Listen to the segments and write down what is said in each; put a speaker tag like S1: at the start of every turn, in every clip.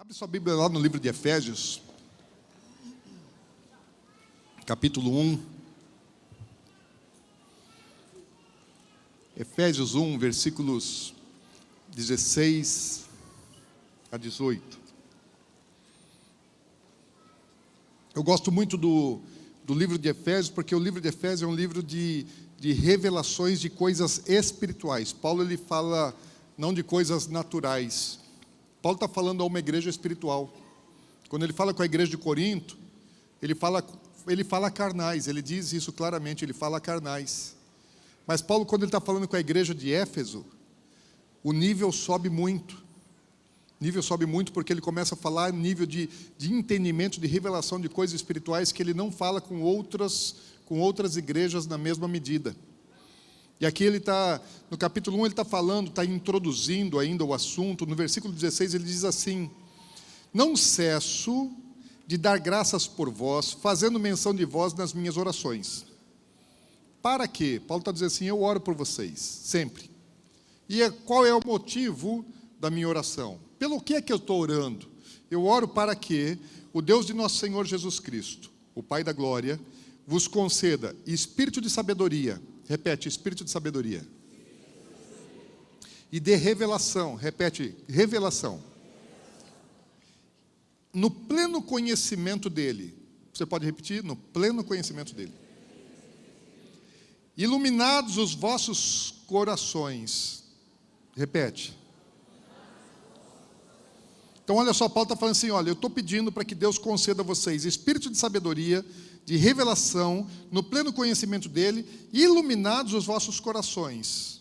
S1: Abre sua Bíblia lá no livro de Efésios, capítulo 1. Efésios 1, versículos 16 a 18. Eu gosto muito do livro de Efésios, porque o livro de Efésios é um livro de revelações de coisas espirituais. Paulo ele fala não de coisas naturais. Paulo está falando a uma igreja espiritual. Quando ele fala com a igreja de Corinto, ele fala carnais, ele diz isso claramente, ele fala carnais. Mas Paulo, quando ele está falando com a igreja de Éfeso, o nível sobe muito. O nível sobe muito porque ele começa a falar nível de entendimento, de revelação de coisas espirituais que ele não fala com outras igrejas na mesma medida. E aqui ele está, no capítulo 1, ele está falando, está introduzindo ainda o assunto. No versículo 16 ele diz assim: não cesso de dar graças por vós, fazendo menção de vós nas minhas orações. Para quê? Paulo está dizendo assim: eu oro por vocês, sempre. E qual é o motivo da minha oração? Pelo que é que eu estou orando? Eu oro para que o Deus de nosso Senhor Jesus Cristo, o Pai da glória, vos conceda espírito de sabedoria. Repete, espírito de sabedoria. E de revelação. Repete, revelação. No pleno conhecimento dele. Você pode repetir? No pleno conhecimento dele. Iluminados os vossos corações. Repete. Então olha só, Paulo está falando assim, olha, eu estou pedindo para que Deus conceda a vocês espírito de sabedoria, de revelação, no pleno conhecimento dele, iluminados os vossos corações,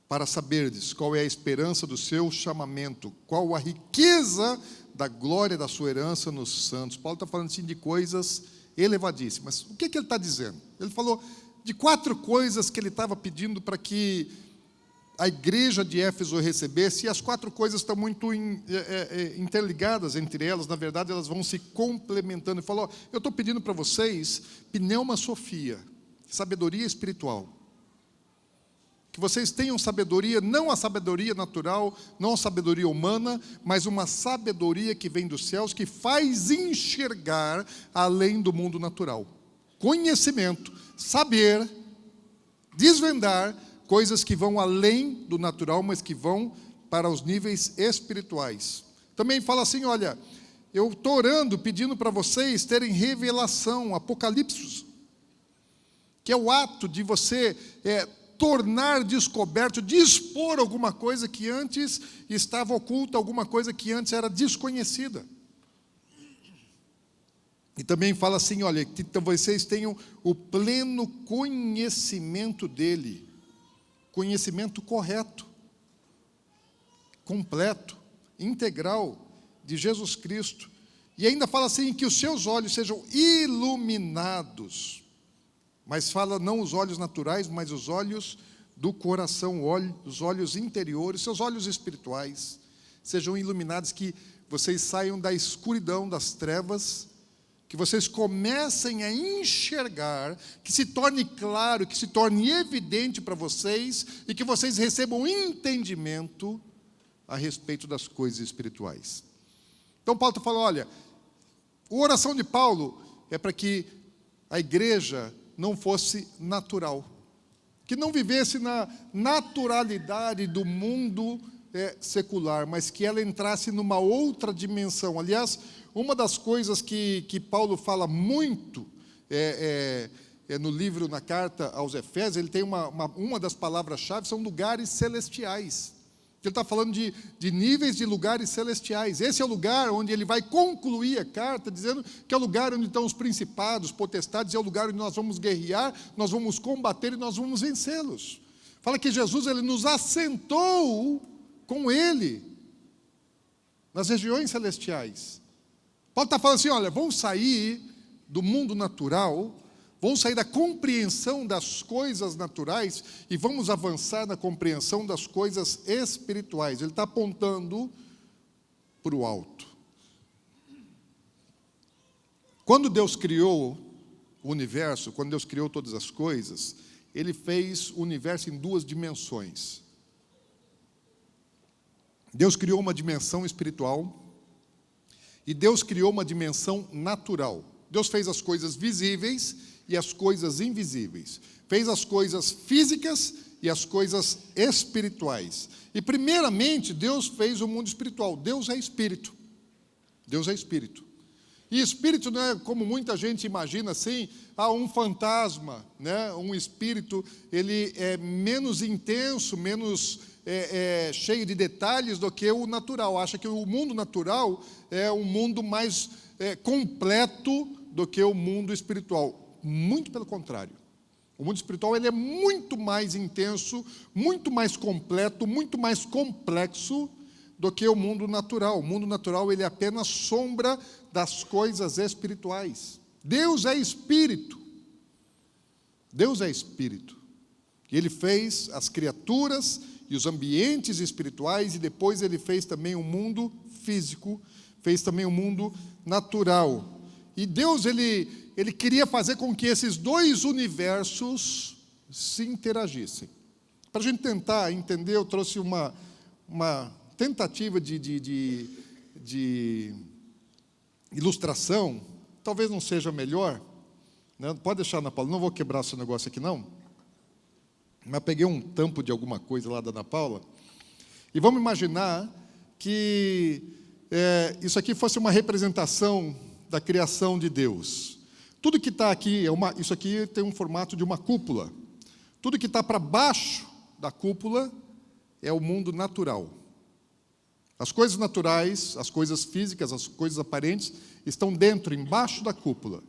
S1: para saberdes qual é a esperança do seu chamamento, qual a riqueza da glória da sua herança nos santos. Paulo está falando assim de coisas elevadíssimas. O que ele está dizendo? Ele falou de 4 coisas que ele estava pedindo para que a igreja de Éfeso recebesse, e as 4 coisas estão muito interligadas entre elas, na verdade elas vão se complementando. Ele falou, eu estou pedindo para vocês pneuma sofia, sabedoria espiritual, que vocês tenham sabedoria, não a sabedoria natural, não a sabedoria humana, mas uma sabedoria que vem dos céus, que faz enxergar além do mundo natural, conhecimento, saber, desvendar, coisas que vão além do natural, mas que vão para os níveis espirituais. Também fala assim, olha, eu estou orando, pedindo para vocês terem revelação, apocalipse, que é o ato de você tornar descoberto, dispor alguma coisa que antes estava oculta, alguma coisa que antes era desconhecida. E também fala assim, olha, que vocês tenham o pleno conhecimento dele, conhecimento correto, completo, integral de Jesus Cristo. E ainda fala assim, que os seus olhos sejam iluminados. Mas fala não os olhos naturais, mas os olhos do coração, os olhos interiores, seus olhos espirituais, sejam iluminados, que vocês saiam da escuridão, das trevas, que vocês comecem a enxergar, que se torne claro, que se torne evidente para vocês, e que vocês recebam entendimento a respeito das coisas espirituais. Então Paulo está falando, olha, a oração de Paulo é para que a igreja não fosse natural, que não vivesse na naturalidade do mundo secular, mas que ela entrasse numa outra dimensão. Aliás, uma das coisas que Paulo fala muito no livro, na carta aos Efésios, ele tem uma das palavras-chave, são lugares celestiais. Ele está falando de níveis de lugares celestiais. Esse é o lugar onde ele vai concluir a carta, dizendo que é o lugar onde estão os principados, potestades, é o lugar onde nós vamos guerrear, nós vamos combater e nós vamos vencê-los. Fala que Jesus ele nos assentou com ele nas regiões celestiais. Paulo está falando assim, olha, vamos sair do mundo natural, vamos sair da compreensão das coisas naturais e vamos avançar na compreensão das coisas espirituais. Ele está apontando para o alto. Quando Deus criou o universo, quando Deus criou todas as coisas, Ele fez o universo em 2 dimensões. Deus criou uma dimensão espiritual e Deus criou uma dimensão natural. Deus fez as coisas visíveis e as coisas invisíveis. Fez as coisas físicas e as coisas espirituais. E primeiramente, Deus fez o mundo espiritual. Deus é espírito. Deus é espírito. E espírito não é como muita gente imagina assim, um fantasma, né? Um espírito, ele é menos intenso, menos cheio de detalhes do que o natural. Acha que o mundo natural é um mundo mais completo do que o mundo espiritual. Muito pelo contrário. O mundo espiritual ele é muito mais intenso, muito mais completo, muito mais complexo do que o mundo natural. O mundo natural ele é apenas sombra das coisas espirituais. Deus é espírito. Deus é espírito. E Ele fez as criaturas e os ambientes espirituais, e depois Ele fez também o mundo físico, fez também o mundo natural. E Deus, Ele queria fazer com que esses dois universos se interagissem. Para a gente tentar entender, eu trouxe uma tentativa de ilustração, talvez não seja melhor, né? Pode deixar, Ana Paula, não vou quebrar esse negócio aqui não, mas peguei um tampo de alguma coisa lá da Ana Paula, e vamos imaginar que isso aqui fosse uma representação da criação de Deus. Tudo que está aqui, isso aqui tem um formato de uma cúpula. Tudo que está para baixo da cúpula é o mundo natural. As coisas naturais, as coisas físicas, as coisas aparentes, estão dentro, embaixo da cúpula.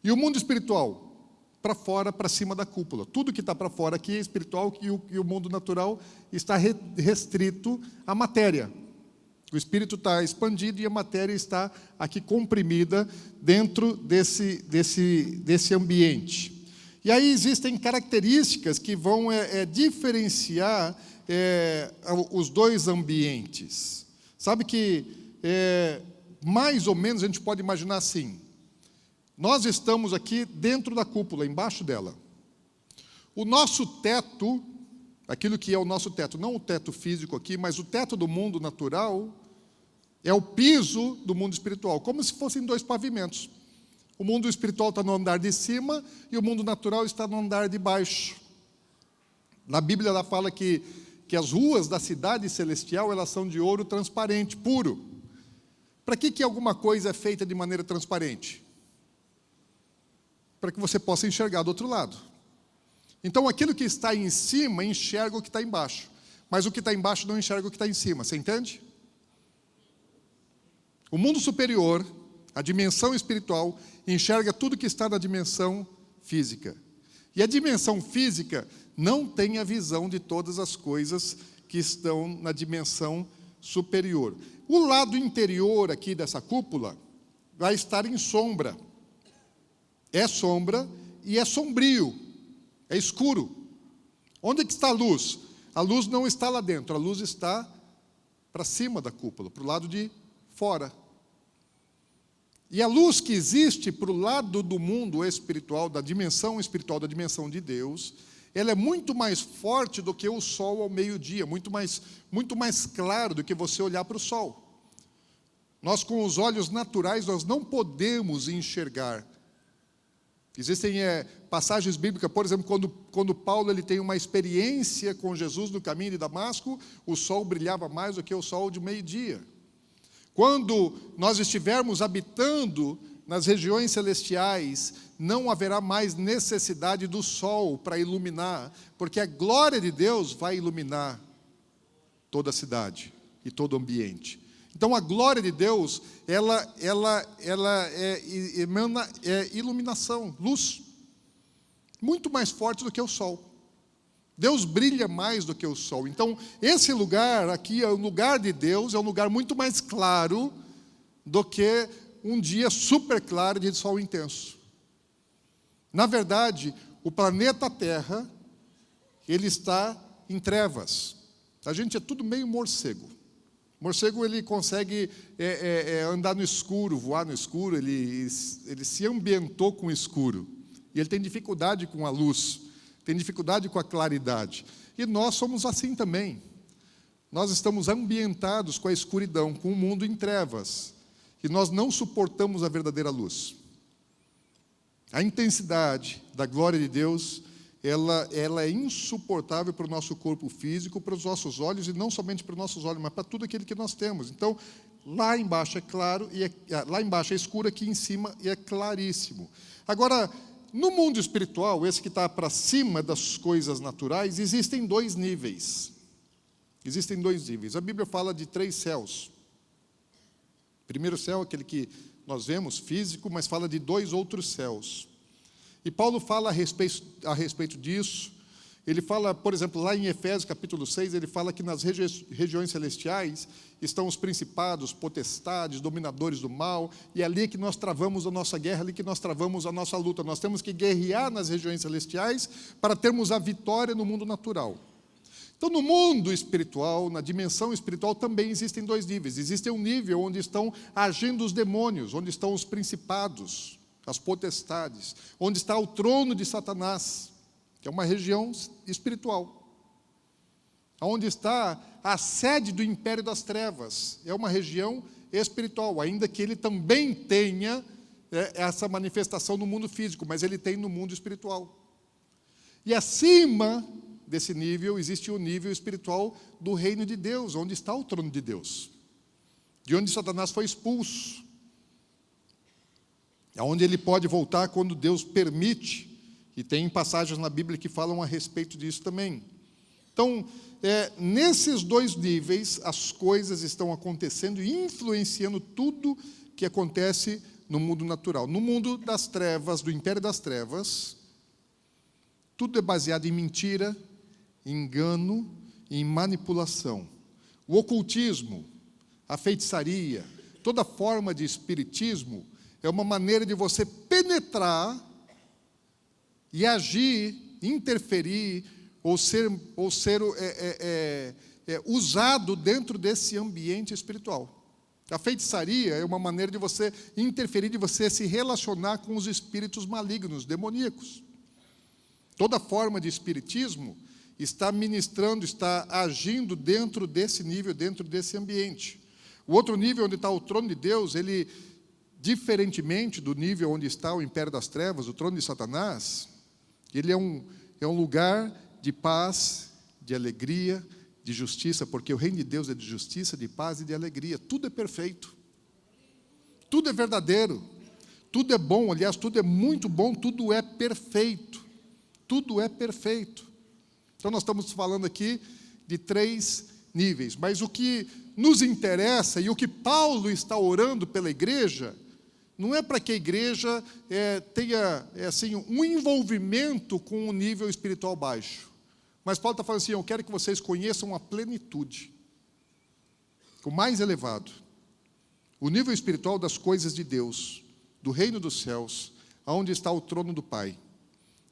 S1: E o mundo espiritual, para fora, para cima da cúpula. Tudo que está para fora aqui é espiritual e o mundo natural está restrito à matéria. O espírito está expandido e a matéria está aqui comprimida dentro desse ambiente. E aí existem características que vão diferenciar os dois ambientes. Sabe que, mais ou menos, a gente pode imaginar assim. Nós estamos aqui dentro da cúpula, embaixo dela. O nosso teto, aquilo que é o nosso teto, não o teto físico aqui, mas o teto do mundo natural, é o piso do mundo espiritual, como se fossem dois pavimentos. O mundo espiritual está no andar de cima e o mundo natural está no andar de baixo. Na Bíblia ela fala que as ruas da cidade celestial elas são de ouro transparente, puro. Para que alguma coisa é feita de maneira transparente? Para que você possa enxergar do outro lado. Então aquilo que está em cima enxerga o que está embaixo, mas o que está embaixo não enxerga o que está em cima, você entende? O mundo superior, a dimensão espiritual, enxerga tudo que está na dimensão física. E a dimensão física não tem a visão de todas as coisas que estão na dimensão superior. O lado interior aqui dessa cúpula vai estar em sombra. É sombra e é sombrio, é escuro. Onde é que está a luz? A luz não está lá dentro, a luz está para cima da cúpula, para o lado de fora. E a luz que existe para o lado do mundo espiritual, da dimensão de Deus, ela é muito mais forte do que o sol ao meio-dia, muito mais claro do que você olhar para o sol. Nós, com os olhos naturais, nós não podemos enxergar. Existem passagens bíblicas, por exemplo, quando Paulo ele tem uma experiência com Jesus no caminho de Damasco, o sol brilhava mais do que o sol de meio-dia. Quando nós estivermos habitando nas regiões celestiais, não haverá mais necessidade do sol para iluminar, porque a glória de Deus vai iluminar toda a cidade e todo o ambiente. Então a glória de Deus, ela emana iluminação, luz, muito mais forte do que o sol. Deus brilha mais do que o sol. Então, esse lugar aqui é o lugar de Deus, é um lugar muito mais claro do que um dia super claro de sol intenso. Na verdade, o planeta Terra, ele está em trevas. A gente é tudo meio morcego. Morcego, ele consegue andar no escuro, voar no escuro, ele se ambientou com o escuro. E ele tem dificuldade com a luz. Tem dificuldade com a claridade. E nós somos assim também. nós estamos ambientados com a escuridão, com o mundo em trevas, e nós não suportamos a verdadeira luz. A intensidade da glória de Deus, ela é insuportável para o nosso corpo físico, para os nossos olhos, e não somente para os nossos olhos, mas para tudo aquilo que nós temos. Então, lá embaixo é claro, lá embaixo é escuro, aqui em cima é claríssimo. Agora, no mundo espiritual, esse que está para cima das coisas naturais, existem dois níveis. Existem dois níveis. A Bíblia fala de 3 céus. O primeiro céu é aquele que nós vemos, físico, mas fala de 2 outros céus. E Paulo fala a respeito disso. Ele fala, por exemplo, lá em Efésios capítulo 6, ele fala que nas regiões celestiais estão os principados, potestades, dominadores do mal, e é ali que nós travamos a nossa guerra, ali que nós travamos a nossa luta. Nós temos que guerrear nas regiões celestiais para termos a vitória no mundo natural. Então, no mundo espiritual, na dimensão espiritual, também existem 2 níveis. Existe um nível onde estão agindo os demônios, onde estão os principados, as potestades, onde está o trono de Satanás, que é uma região espiritual. Onde está a sede do império das trevas, é uma região espiritual, ainda que ele também tenha essa manifestação no mundo físico, mas ele tem no mundo espiritual. E acima desse nível, existe o nível espiritual do reino de Deus, onde está o trono de Deus, de onde Satanás foi expulso, aonde ele pode voltar quando Deus permite, e tem passagens na Bíblia que falam a respeito disso também. Então, nesses 2 níveis, as coisas estão acontecendo e influenciando tudo que acontece no mundo natural. No mundo das trevas, do império das trevas, tudo é baseado em mentira, em engano e em manipulação. O ocultismo, a feitiçaria, toda forma de espiritismo é uma maneira de você penetrar e agir, interferir, ou ser usado dentro desse ambiente espiritual. A feitiçaria é uma maneira de você interferir, de você se relacionar com os espíritos malignos, demoníacos. Toda forma de espiritismo está ministrando, está agindo dentro desse nível, dentro desse ambiente. O outro nível, onde está o trono de Deus, ele, diferentemente do nível onde está o império das trevas, o trono de Satanás, ele é um lugar de paz, de alegria, de justiça, porque o reino de Deus é de justiça, de paz e de alegria. Tudo é perfeito, tudo é verdadeiro, tudo é bom, aliás, tudo é muito bom, tudo é perfeito, tudo é perfeito. Então nós estamos falando aqui de 3 níveis, mas o que nos interessa e o que Paulo está orando pela igreja, não é para que a igreja tenha assim, um envolvimento com um nível espiritual baixo. Mas Paulo está falando assim, eu quero que vocês conheçam a plenitude, o mais elevado, o nível espiritual das coisas de Deus, do reino dos céus, aonde está o trono do Pai.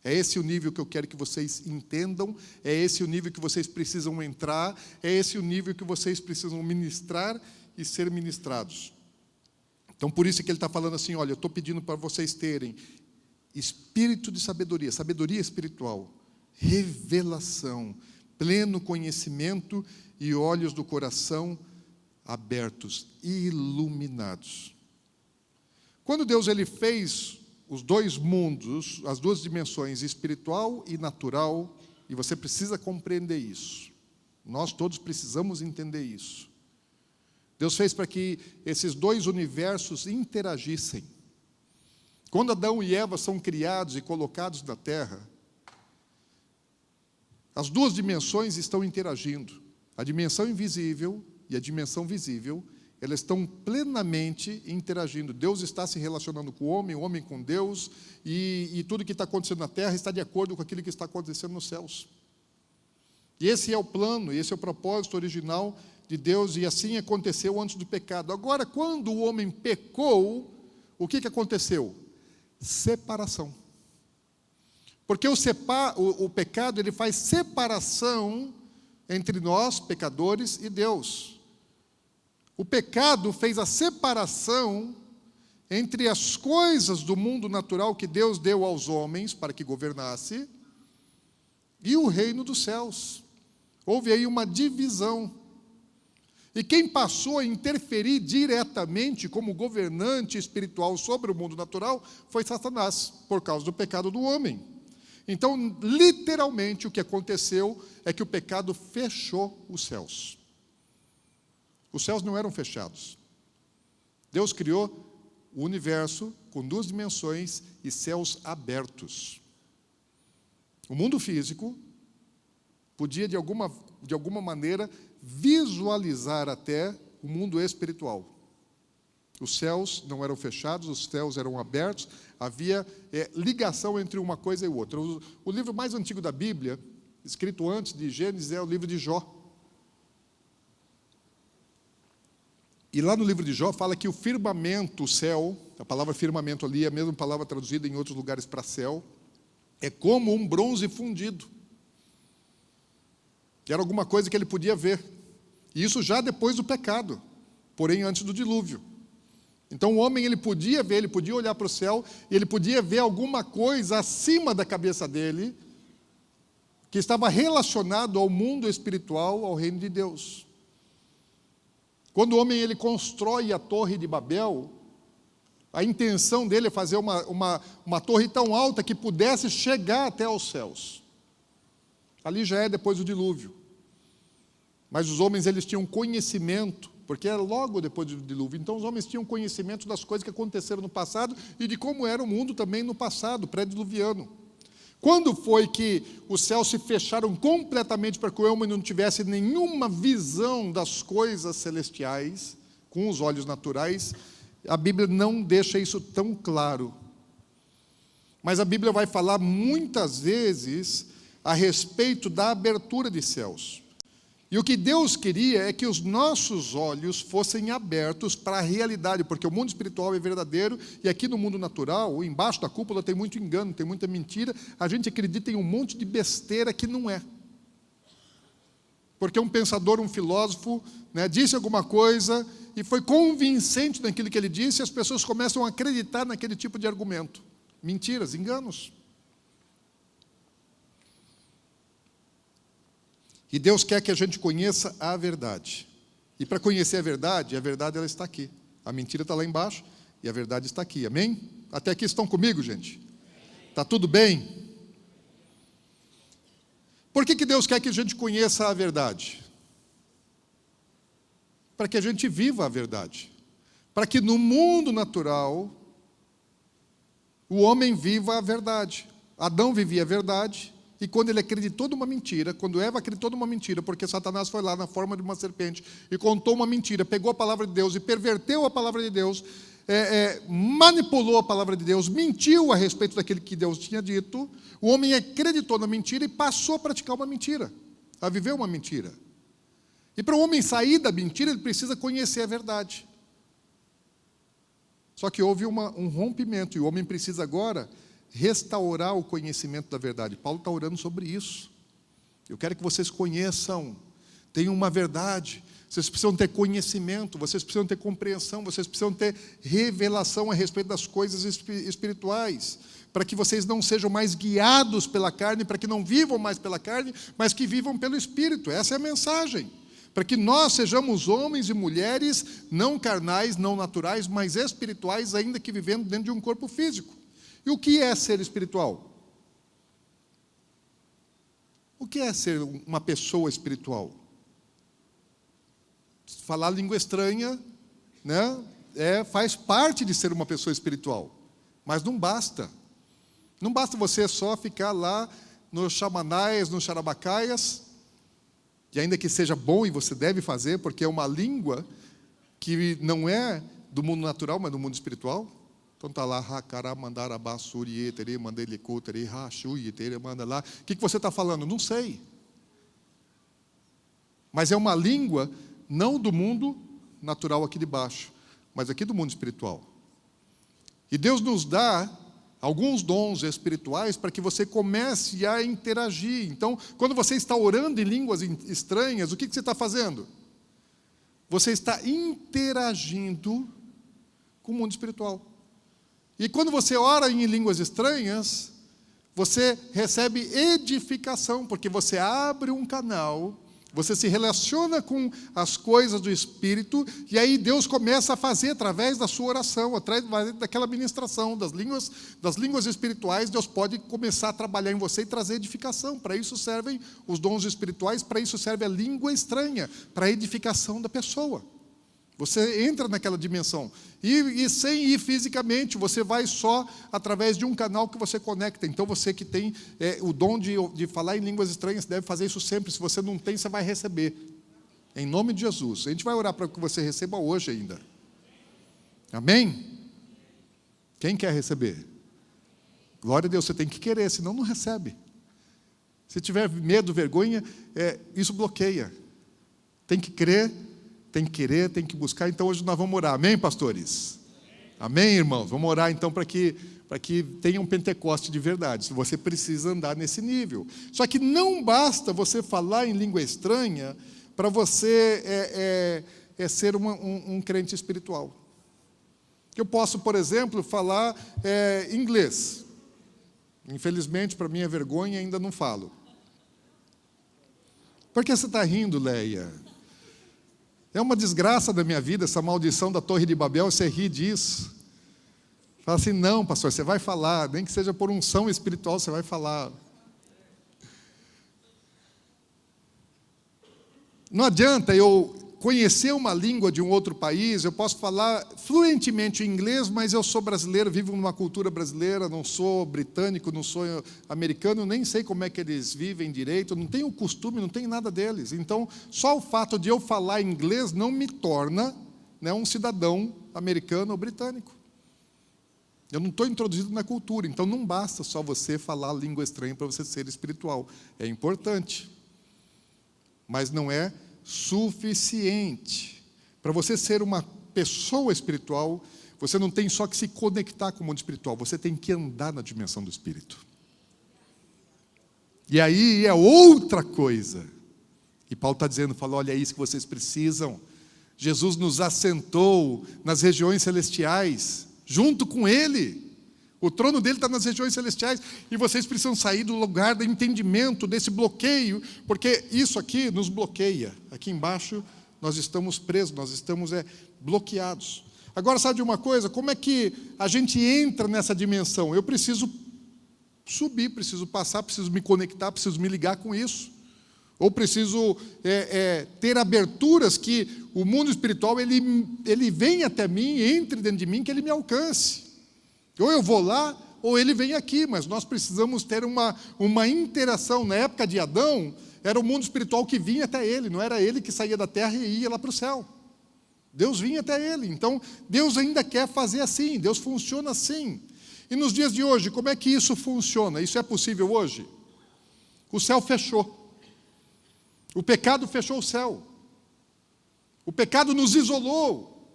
S1: É esse o nível que eu quero que vocês entendam, é esse o nível que vocês precisam entrar, é esse o nível que vocês precisam ministrar e ser ministrados. Então, por isso que ele está falando assim, olha, eu estou pedindo para vocês terem espírito de sabedoria, sabedoria espiritual, revelação, pleno conhecimento e olhos do coração abertos, iluminados. Quando Deus ele fez os 2 mundos, as 2 dimensões, espiritual e natural, e você precisa compreender isso. Nós todos precisamos entender isso. Deus fez para que esses 2 universos interagissem. Quando Adão e Eva são criados e colocados na terra, as 2 dimensões estão interagindo. A dimensão invisível e a dimensão visível, elas estão plenamente interagindo. Deus está se relacionando com o homem com Deus, e tudo que está acontecendo na terra está de acordo com aquilo que está acontecendo nos céus. E esse é o plano, esse é o propósito original de Deus, e assim aconteceu antes do pecado. Agora, quando o homem pecou, o que aconteceu? Separação. Porque o pecado ele faz separação entre nós, pecadores, e Deus. O pecado fez a separação entre as coisas do mundo natural que Deus deu aos homens para que governasse e o reino dos céus. Houve aí uma divisão. E quem passou a interferir diretamente como governante espiritual sobre o mundo natural foi Satanás, por causa do pecado do homem. Então, literalmente, o que aconteceu é que o pecado fechou os céus. Os céus não eram fechados. Deus criou o universo com 2 dimensões e céus abertos. O mundo físico podia, de alguma maneira, visualizar até o mundo espiritual. Os céus não eram fechados, os céus eram abertos, havia ligação entre uma coisa e outra. O livro mais antigo da Bíblia, escrito antes de Gênesis, é o livro de Jó. E lá no livro de Jó fala que o firmamento, o céu, a palavra firmamento ali é a mesma palavra traduzida em outros lugares para céu, é como um bronze fundido. Que era alguma coisa que ele podia ver. E isso já depois do pecado, porém antes do dilúvio. Então o homem ele podia ver, ele podia olhar para o céu, e ele podia ver alguma coisa acima da cabeça dele, que estava relacionado ao mundo espiritual, ao reino de Deus. Quando o homem ele constrói a torre de Babel, a intenção dele é fazer uma torre tão alta que pudesse chegar até aos céus. Ali já é depois do dilúvio. Mas os homens eles tinham conhecimento, porque era logo depois do dilúvio. Então os homens tinham conhecimento das coisas que aconteceram no passado e de como era o mundo também no passado, pré-diluviano. Quando foi que os céus se fecharam completamente para que o homem não tivesse nenhuma visão das coisas celestiais, com os olhos naturais, a Bíblia não deixa isso tão claro. Mas a Bíblia vai falar muitas vezes a respeito da abertura de céus. E o que Deus queria é que os nossos olhos fossem abertos para a realidade, porque o mundo espiritual é verdadeiro, e aqui no mundo natural, embaixo da cúpula tem muito engano, tem muita mentira, a gente acredita em um monte de besteira que não é. Porque um pensador, um filósofo, disse alguma coisa, e foi convincente naquilo que ele disse, e as pessoas começam a acreditar naquele tipo de argumento. Mentiras, enganos. E Deus quer que a gente conheça a verdade. E para conhecer a verdade ela está aqui. A mentira está lá embaixo e a verdade está aqui. Amém? Até aqui estão comigo, gente? Está tudo bem? Por que Deus quer que a gente conheça a verdade? Para que a gente viva a verdade. Para que no mundo natural o homem viva a verdade. Adão vivia a verdade. E quando ele acreditou numa mentira, quando Eva acreditou numa mentira, porque Satanás foi lá na forma de uma serpente e contou uma mentira, pegou a palavra de Deus e perverteu a palavra de Deus, manipulou a palavra de Deus, mentiu a respeito daquilo que Deus tinha dito, o homem acreditou na mentira e passou a praticar uma mentira, a viver uma mentira. E para o homem sair da mentira, ele precisa conhecer a verdade. Só que houve um rompimento, e o homem precisa agora restaurar o conhecimento da verdade. Paulo está orando sobre isso. Eu quero que vocês conheçam, tenham uma verdade. Vocês precisam ter conhecimento, vocês precisam ter compreensão, vocês precisam ter revelação a respeito das coisas espirituais, para que vocês não sejam mais guiados pela carne, para que não vivam mais pela carne, mas que vivam pelo Espírito. Essa é a mensagem. Para que nós sejamos homens e mulheres não carnais, não naturais, mas espirituais, ainda que vivendo dentro de um corpo físico. E o que é ser espiritual? O que é ser uma pessoa espiritual? Falar língua estranha, faz parte de ser uma pessoa espiritual. Mas não basta. Não basta você só ficar lá nos xamanais, nos xarabacaias, e ainda que seja bom e você deve fazer, porque é uma língua que não é do mundo natural, mas do mundo espiritual. Então está lá, manda lá. O que você está falando? Não sei. Mas é uma língua não do mundo natural aqui de baixo, mas aqui do mundo espiritual. E Deus nos dá alguns dons espirituais para que você comece a interagir. Então, quando você está orando em línguas estranhas, o que você está fazendo? Você está interagindo com o mundo espiritual. E quando você ora em línguas estranhas, você recebe edificação, porque você abre um canal Você se relaciona com as coisas do Espírito, e aí Deus começa a fazer através da sua oração, através daquela ministração, das línguas espirituais. Deus pode começar a trabalhar em você e trazer edificação. Para isso servem os dons espirituais, para isso serve a língua estranha, para a edificação da pessoa. Você entra naquela dimensão. E sem ir fisicamente, você vai só através de um canal que você conecta. Então, você que tem o dom de falar em línguas estranhas, deve fazer isso sempre. Se você não tem, você vai receber. Em nome de Jesus. A gente vai orar para que você receba hoje ainda. Amém? Quem quer receber? Glória a Deus, você tem que querer, senão não recebe. Se tiver medo, vergonha, isso bloqueia. Tem que crer, tem que querer, tem que buscar. Então hoje nós vamos orar, amém, pastores? Amém, irmãos? Vamos orar então para que tenha um Pentecoste de verdade. Você precisa andar nesse nível. Só que não basta você falar em língua estranha para você ser um crente espiritual. Eu posso, por exemplo, falar inglês. Infelizmente, para minha vergonha, ainda não falo. Por que você está rindo, Leia? É uma desgraça da minha vida, essa maldição da Torre de Babel, você ri disso. Fala assim, não, pastor, você vai falar, nem que seja por unção espiritual, você vai falar. Não adianta eu conhecer uma língua de um outro país, eu posso falar fluentemente inglês, mas eu sou brasileiro, vivo numa cultura brasileira, não sou britânico, não sou americano, nem sei como é que eles vivem direito, não tenho costume, não tenho nada deles. Então, só o fato de eu falar inglês não me torna, um cidadão americano ou britânico. Eu não estou introduzido na cultura, então não basta só você falar língua estranha para você ser espiritual. É importante, mas não é suficiente. Para você ser uma pessoa espiritual, você não tem só que se conectar com o mundo espiritual, você tem que andar na dimensão do Espírito. E aí é outra coisa. E Paulo está dizendo, olha, é isso que vocês precisam. Jesus nos assentou nas regiões celestiais, junto com Ele. O trono dele está nas regiões celestiais, e vocês precisam sair do lugar do entendimento, desse bloqueio, porque isso aqui nos bloqueia. Aqui embaixo nós estamos presos, nós estamos bloqueados. Agora, sabe de uma coisa? Como é que a gente entra nessa dimensão? Eu preciso subir, preciso passar, preciso me conectar, preciso me ligar com isso. Ou preciso ter aberturas que o mundo espiritual ele vem até mim, entre dentro de mim, que ele me alcance. Ou eu vou lá, ou ele vem aqui, mas nós precisamos ter uma interação. Na época de Adão, era o mundo espiritual que vinha até ele, não era ele que saía da terra e ia lá para o céu. Deus vinha até ele. Então, Deus ainda quer fazer assim, Deus funciona assim. E nos dias de hoje, como é que isso funciona? Isso é possível hoje? O céu fechou. O pecado fechou o céu. O pecado nos isolou.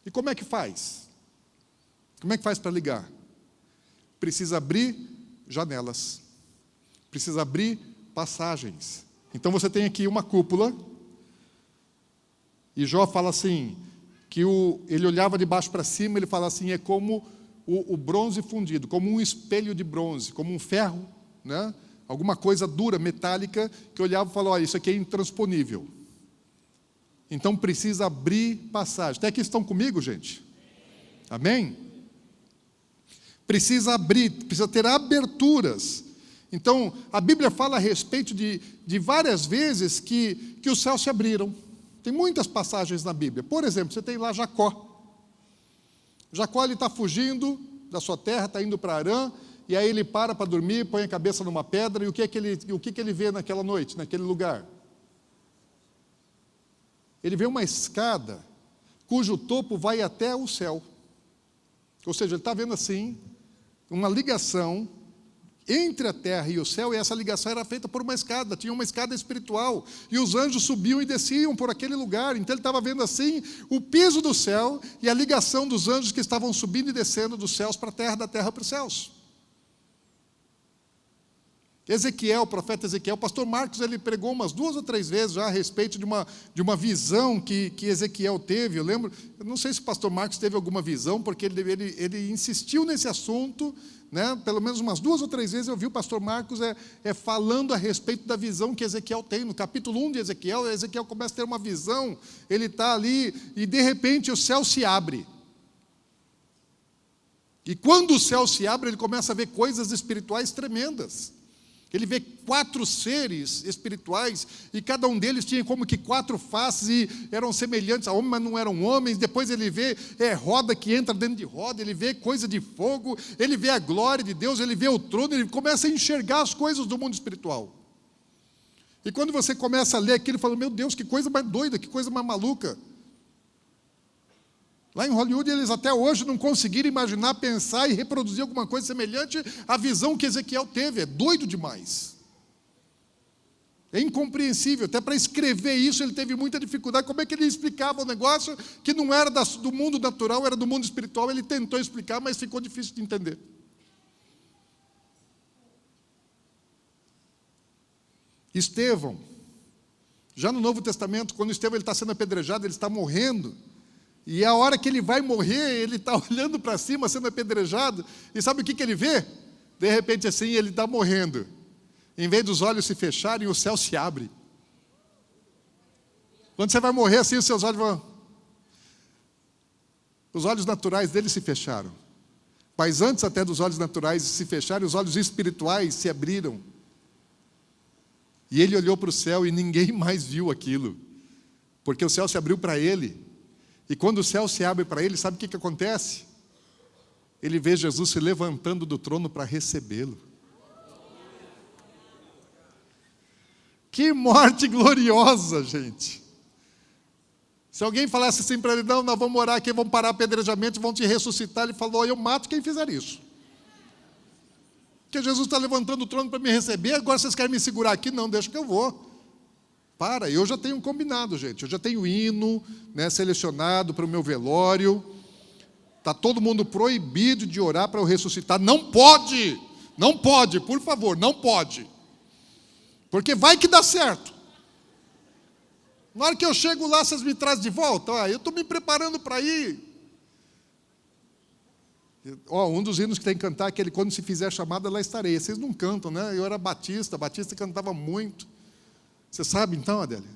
S1: E como é que faz? Como é que faz para ligar? Precisa abrir janelas. Precisa abrir passagens. Então você tem aqui uma cúpula. E Jó fala assim, que ele olhava de baixo para cima, ele fala assim, é como o bronze fundido, como um espelho de bronze, como um ferro, né? Alguma coisa dura, metálica, que olhava e falava, olha, isso aqui é intransponível. Então precisa abrir passagem. Até aqui estão comigo, gente? Amém? Precisa abrir, precisa ter aberturas. Então, a Bíblia fala a respeito de várias vezes que os céus se abriram. Tem muitas passagens na Bíblia. Por exemplo, você tem lá Jacó. Jacó está fugindo da sua terra, está indo para Harã, e aí ele para dormir, põe a cabeça numa pedra, e o que ele vê naquela noite, naquele lugar? Ele vê uma escada, cujo topo vai até o céu. Ou seja, ele está vendo assim, uma ligação entre a terra e o céu, e essa ligação era feita por uma escada, tinha uma escada espiritual, e os anjos subiam e desciam por aquele lugar. Então ele estava vendo assim, o piso do céu, e a ligação dos anjos que estavam subindo e descendo dos céus para a terra, da terra para os céus. Ezequiel, o profeta Ezequiel, o pastor Marcos, ele pregou umas 2 ou 3 vezes já a respeito de uma visão que Ezequiel teve. Eu não sei se o pastor Marcos teve alguma visão, porque ele insistiu nesse assunto, né? Pelo menos umas 2 ou 3 vezes eu vi o pastor Marcos falando a respeito da visão que Ezequiel tem. No capítulo 1 de Ezequiel começa a ter uma visão, ele está ali, e de repente o céu se abre. E quando o céu se abre, ele começa a ver coisas espirituais tremendas. Ele vê 4 seres espirituais, e cada um deles tinha como que 4 faces, e eram semelhantes a homens, mas não eram homens. Depois ele vê roda que entra dentro de roda, ele vê coisa de fogo, ele vê a glória de Deus, ele vê o trono, ele começa a enxergar as coisas do mundo espiritual. E quando você começa a ler aquilo, fala, meu Deus, que coisa mais doida, que coisa mais maluca. Lá em Hollywood, eles até hoje não conseguiram imaginar, pensar e reproduzir alguma coisa semelhante à visão que Ezequiel teve. É doido demais. É incompreensível. Até para escrever isso, ele teve muita dificuldade. Como é que ele explicava o negócio que não era do mundo natural, era do mundo espiritual? Ele tentou explicar, mas ficou difícil de entender. Estevão, já no Novo Testamento, quando Estevão está sendo apedrejado, ele está morrendo. E a hora que ele vai morrer, ele está olhando para cima, sendo apedrejado, e sabe o que ele vê? De repente assim, ele está morrendo. Em vez dos olhos se fecharem, o céu se abre. Quando você vai morrer assim, os seus olhos vão... Os olhos naturais dele se fecharam. Mas antes até dos olhos naturais se fecharem, os olhos espirituais se abriram. E ele olhou para o céu e ninguém mais viu aquilo. Porque o céu se abriu para ele. E quando o céu se abre para ele, sabe o que acontece? Ele vê Jesus se levantando do trono para recebê-lo. Que morte gloriosa, gente! Se alguém falasse assim para ele, não, nós vamos orar aqui, vamos parar apedrejamento, vão te ressuscitar, ele falou, eu mato quem fizer isso. Porque Jesus está levantando o trono para me receber, agora vocês querem me segurar aqui? Não, deixa que eu vou. Eu já tenho um combinado, gente. Eu já tenho hino, né, selecionado para o meu velório. Está todo mundo proibido de orar para eu ressuscitar. Não pode, por favor, não pode. Porque vai que dá certo. Na hora que eu chego lá, vocês me trazem de volta. Eu estou me preparando para ir. Um dos hinos que tem que cantar é aquele, quando se fizer chamada, lá estarei. Vocês não cantam, né? Eu era batista cantava muito. Você sabe então, Adélia?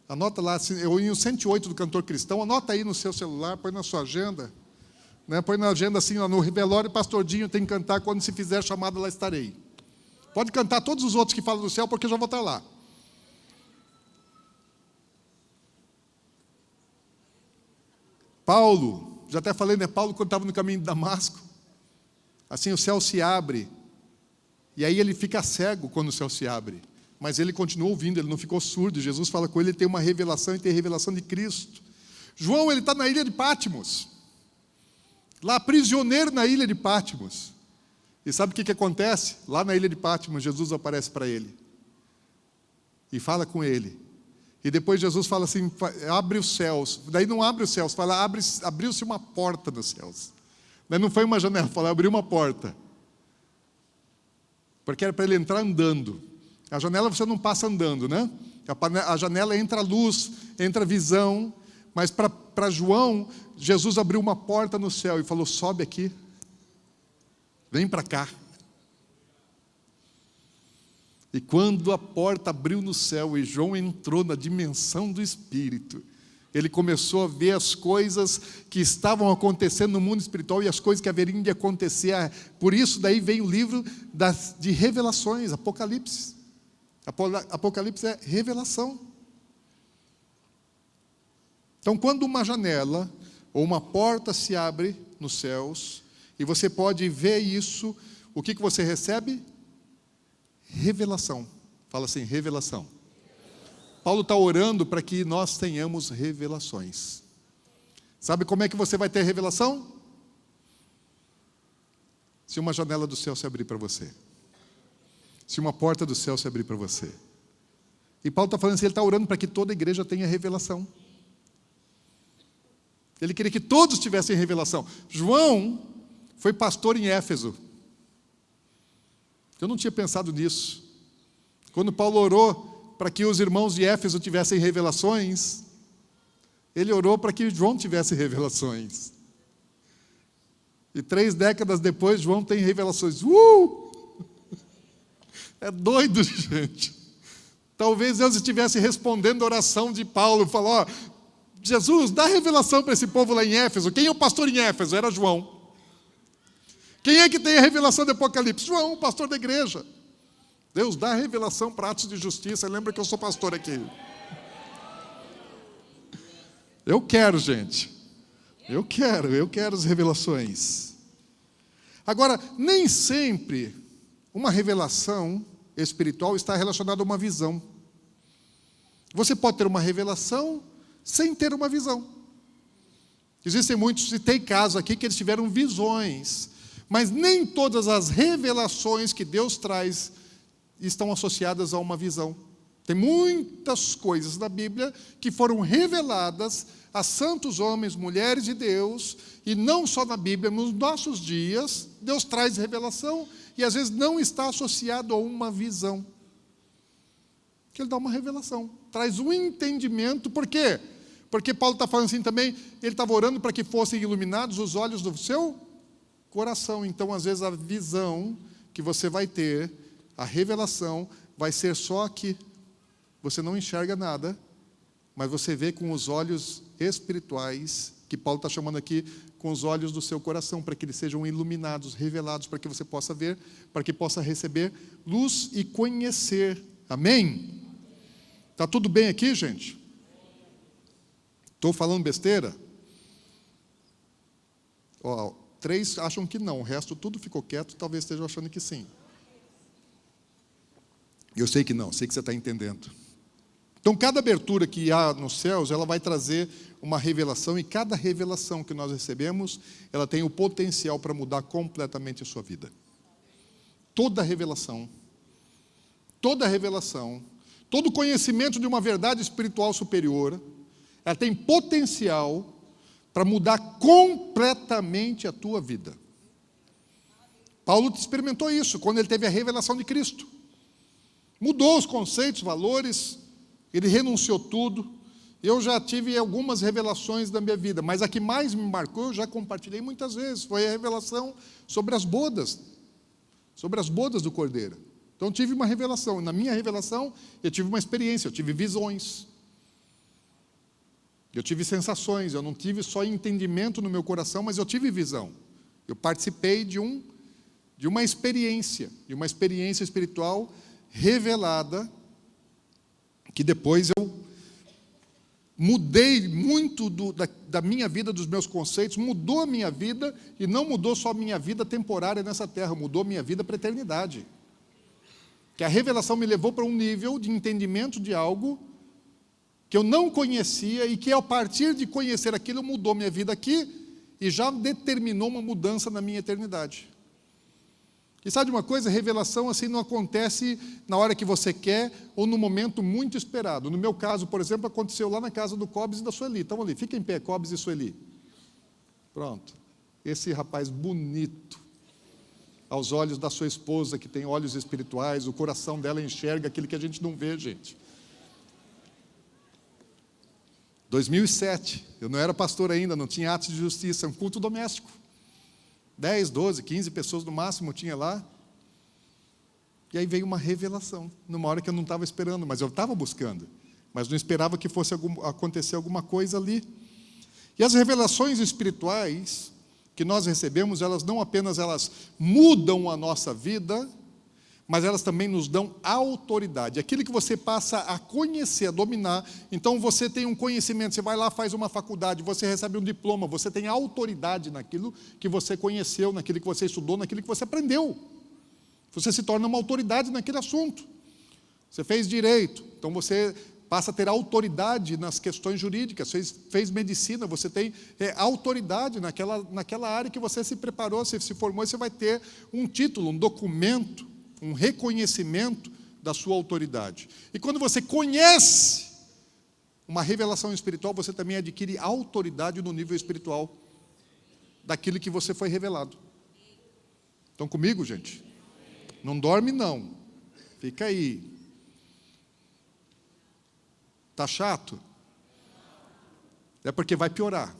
S1: Anota lá, eu em 108 do Cantor Cristão, anota aí no seu celular, põe na sua agenda, né? Põe na agenda assim, no velório, pastor Dinho tem que cantar, quando se fizer chamada, lá estarei. Pode cantar todos os outros que falam do céu, porque eu já vou estar lá. Paulo, já até falei, né? Paulo, quando estava no caminho de Damasco, assim o céu se abre, e aí ele fica cego quando o céu se abre. Mas ele continuou ouvindo, ele não ficou surdo. Jesus fala com ele tem uma revelação, e tem a revelação de Cristo. João, ele está na ilha de Patmos, lá prisioneiro na ilha de Patmos. E sabe o que acontece? Lá na ilha de Patmos, Jesus aparece para ele e fala com ele. E depois Jesus fala assim, abre os céus. Daí não abre os céus, fala, abriu-se uma porta nos céus. Daí não foi uma janela, fala, abriu uma porta. Porque era para ele entrar andando. A janela você não passa andando, né? A janela entra a luz, entra a visão. Mas para João, Jesus abriu uma porta no céu e falou, sobe aqui. Vem para cá. E quando a porta abriu no céu e João entrou na dimensão do Espírito, ele começou a ver as coisas que estavam acontecendo no mundo espiritual e as coisas que haveriam de acontecer. Por isso daí vem o livro de revelações, Apocalipse. Apocalipse é revelação. Então, quando uma janela ou uma porta se abre nos céus, e você pode ver isso, o que você recebe? Revelação. Fala assim, revelação. Paulo está orando para que nós tenhamos revelações. Sabe como é que você vai ter revelação? Se uma janela do céu se abrir para você. Se uma porta do céu se abrir para você. E Paulo está falando assim, ele está orando para que toda a igreja tenha revelação. Ele queria que todos tivessem revelação. João foi pastor em Éfeso. Eu não tinha pensado nisso. Quando Paulo orou para que os irmãos de Éfeso tivessem revelações, ele orou para que João tivesse revelações. E 3 décadas depois, João tem revelações. É doido, gente. Talvez Deus estivesse respondendo a oração de Paulo, falou: ó, Jesus, dá revelação para esse povo lá em Éfeso. Quem é o pastor em Éfeso? Era João. Quem é que tem a revelação do Apocalipse? João, o pastor da igreja. Deus dá revelação para atos de justiça. Lembra que eu sou pastor aqui. Eu quero, gente. Eu quero as revelações. Agora, nem sempre uma revelação espiritual está relacionada a uma visão. Você pode ter uma revelação sem ter uma visão. Existem muitos, e tem casos aqui que eles tiveram visões, mas nem todas as revelações que Deus traz estão associadas a uma visão. Tem muitas coisas da Bíblia que foram reveladas a santos homens, mulheres de Deus, e não só na Bíblia, nos nossos dias, Deus traz revelação, e às vezes não está associado a uma visão. Que Ele dá uma revelação, traz um entendimento. Por quê? Porque Paulo está falando assim também, ele estava orando para que fossem iluminados os olhos do seu coração. Então, às vezes, a visão que você vai ter, a revelação, vai ser só aqui. Você não enxerga nada, mas você vê com os olhos espirituais, que Paulo está chamando aqui, com os olhos do seu coração, para que eles sejam iluminados, revelados, para que você possa ver, para que possa receber luz e conhecer. Amém? Está tudo bem aqui, gente? Estou falando besteira? Ó, 3 acham que não, o resto tudo ficou quieto, talvez estejam achando que sim. Eu sei que não, sei que você está entendendo. Então, cada abertura que há nos céus, ela vai trazer uma revelação, e cada revelação que nós recebemos, ela tem o potencial para mudar completamente a sua vida. Toda revelação, todo conhecimento de uma verdade espiritual superior, ela tem potencial para mudar completamente a tua vida. Paulo experimentou isso quando ele teve a revelação de Cristo. Mudou os conceitos, valores, ele renunciou tudo. Eu já tive algumas revelações da minha vida, mas a que mais me marcou, eu já compartilhei muitas vezes, foi a revelação sobre as bodas do Cordeiro. Então, eu tive uma revelação. Na minha revelação, eu tive uma experiência, eu tive visões. Eu tive sensações, eu não tive só entendimento no meu coração, mas eu tive visão. Eu participei de uma experiência espiritual revelada, que depois eu mudei muito da minha vida, dos meus conceitos, mudou a minha vida, e não mudou só a minha vida temporária nessa terra, mudou a minha vida para a eternidade. Que a revelação me levou para um nível de entendimento de algo que eu não conhecia, e que a partir de conhecer aquilo, mudou minha vida aqui, e já determinou uma mudança na minha eternidade. E sabe de uma coisa? Revelação assim não acontece na hora que você quer, ou no momento muito esperado. No meu caso, por exemplo, aconteceu lá na casa do Cobes e da Sueli. Estão ali, fica em pé, Cobes e Sueli. Pronto. Esse rapaz bonito, aos olhos da sua esposa, que tem olhos espirituais, o coração dela enxerga aquilo que a gente não vê, gente. 2007, eu não era pastor ainda, não tinha atos de justiça, um culto doméstico. 10, 12, 15 pessoas no máximo tinha lá. E aí veio uma revelação, numa hora que eu não estava esperando, mas eu estava buscando. Mas não esperava que fosse acontecer alguma coisa ali. E as revelações espirituais que nós recebemos, elas não apenas mudam a nossa vida, mas elas também nos dão autoridade. Aquilo que você passa a conhecer, a dominar. Então você tem um conhecimento, você vai lá, faz uma faculdade, você recebe um diploma, você tem autoridade naquilo que você conheceu, naquilo que você estudou, naquilo que você aprendeu. Você se torna uma autoridade naquele assunto. Você fez direito, então você passa a ter autoridade nas questões jurídicas. Fez medicina, você tem autoridade naquela área que você se preparou, você se formou, e você vai ter um título, um documento, um reconhecimento da sua autoridade. E quando você conhece uma revelação espiritual, você também adquire autoridade no nível espiritual daquilo que você foi revelado. Estão comigo, gente? Não dorme, não. Fica aí. Está chato? É porque vai piorar.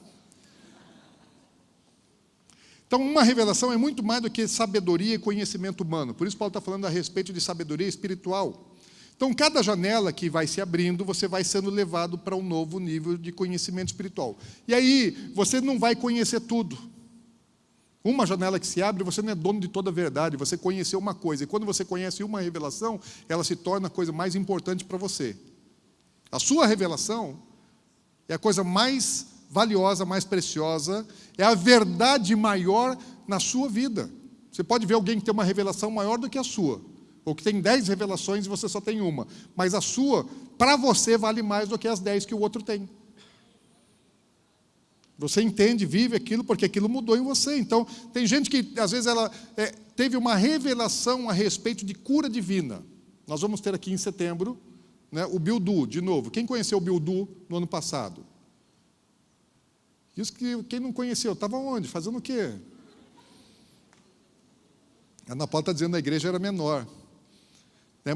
S1: Então, uma revelação é muito mais do que sabedoria e conhecimento humano. Por isso, Paulo está falando a respeito de sabedoria espiritual. Então, cada janela que vai se abrindo, você vai sendo levado para um novo nível de conhecimento espiritual. E aí, você não vai conhecer tudo. Uma janela que se abre, você não é dono de toda a verdade, você conheceu uma coisa. E quando você conhece uma revelação, ela se torna a coisa mais importante para você. A sua revelação é a coisa mais valiosa, mais preciosa, é a verdade maior na sua vida. Você pode ver alguém que tem uma revelação maior do que a sua, ou que tem 10 revelações e você só tem uma, mas a sua, para você, vale mais do que as 10 que o outro tem. Você entende, vive aquilo, porque aquilo mudou em você. Então, tem gente que, às vezes, ela teve uma revelação a respeito de cura divina. Nós vamos ter aqui em setembro, né, o Bildu, de novo. Quem conheceu o Bildu no ano passado? Diz que quem não conheceu, estava onde? Fazendo o quê? A Ana Paula está dizendo que a igreja era menor.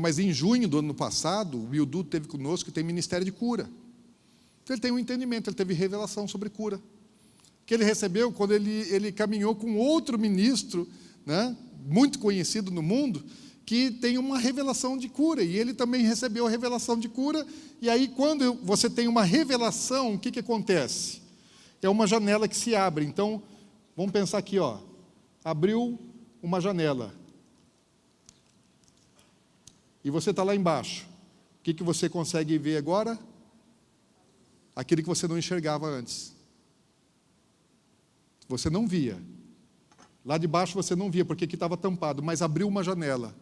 S1: Mas em junho do ano passado, o Bildu esteve conosco e tem ministério de cura. Então ele tem um entendimento, ele teve revelação sobre cura. Que ele recebeu quando ele caminhou com outro ministro, né, muito conhecido no mundo, que tem uma revelação de cura, e ele também recebeu a revelação de cura, e aí quando você tem uma revelação, o que acontece? É uma janela que se abre. Então, vamos pensar aqui, ó, abriu uma janela, e você está lá embaixo, o que você consegue ver agora? Aquilo que você não enxergava antes. Você não via. Lá de baixo você não via, porque aqui estava tampado, mas abriu uma janela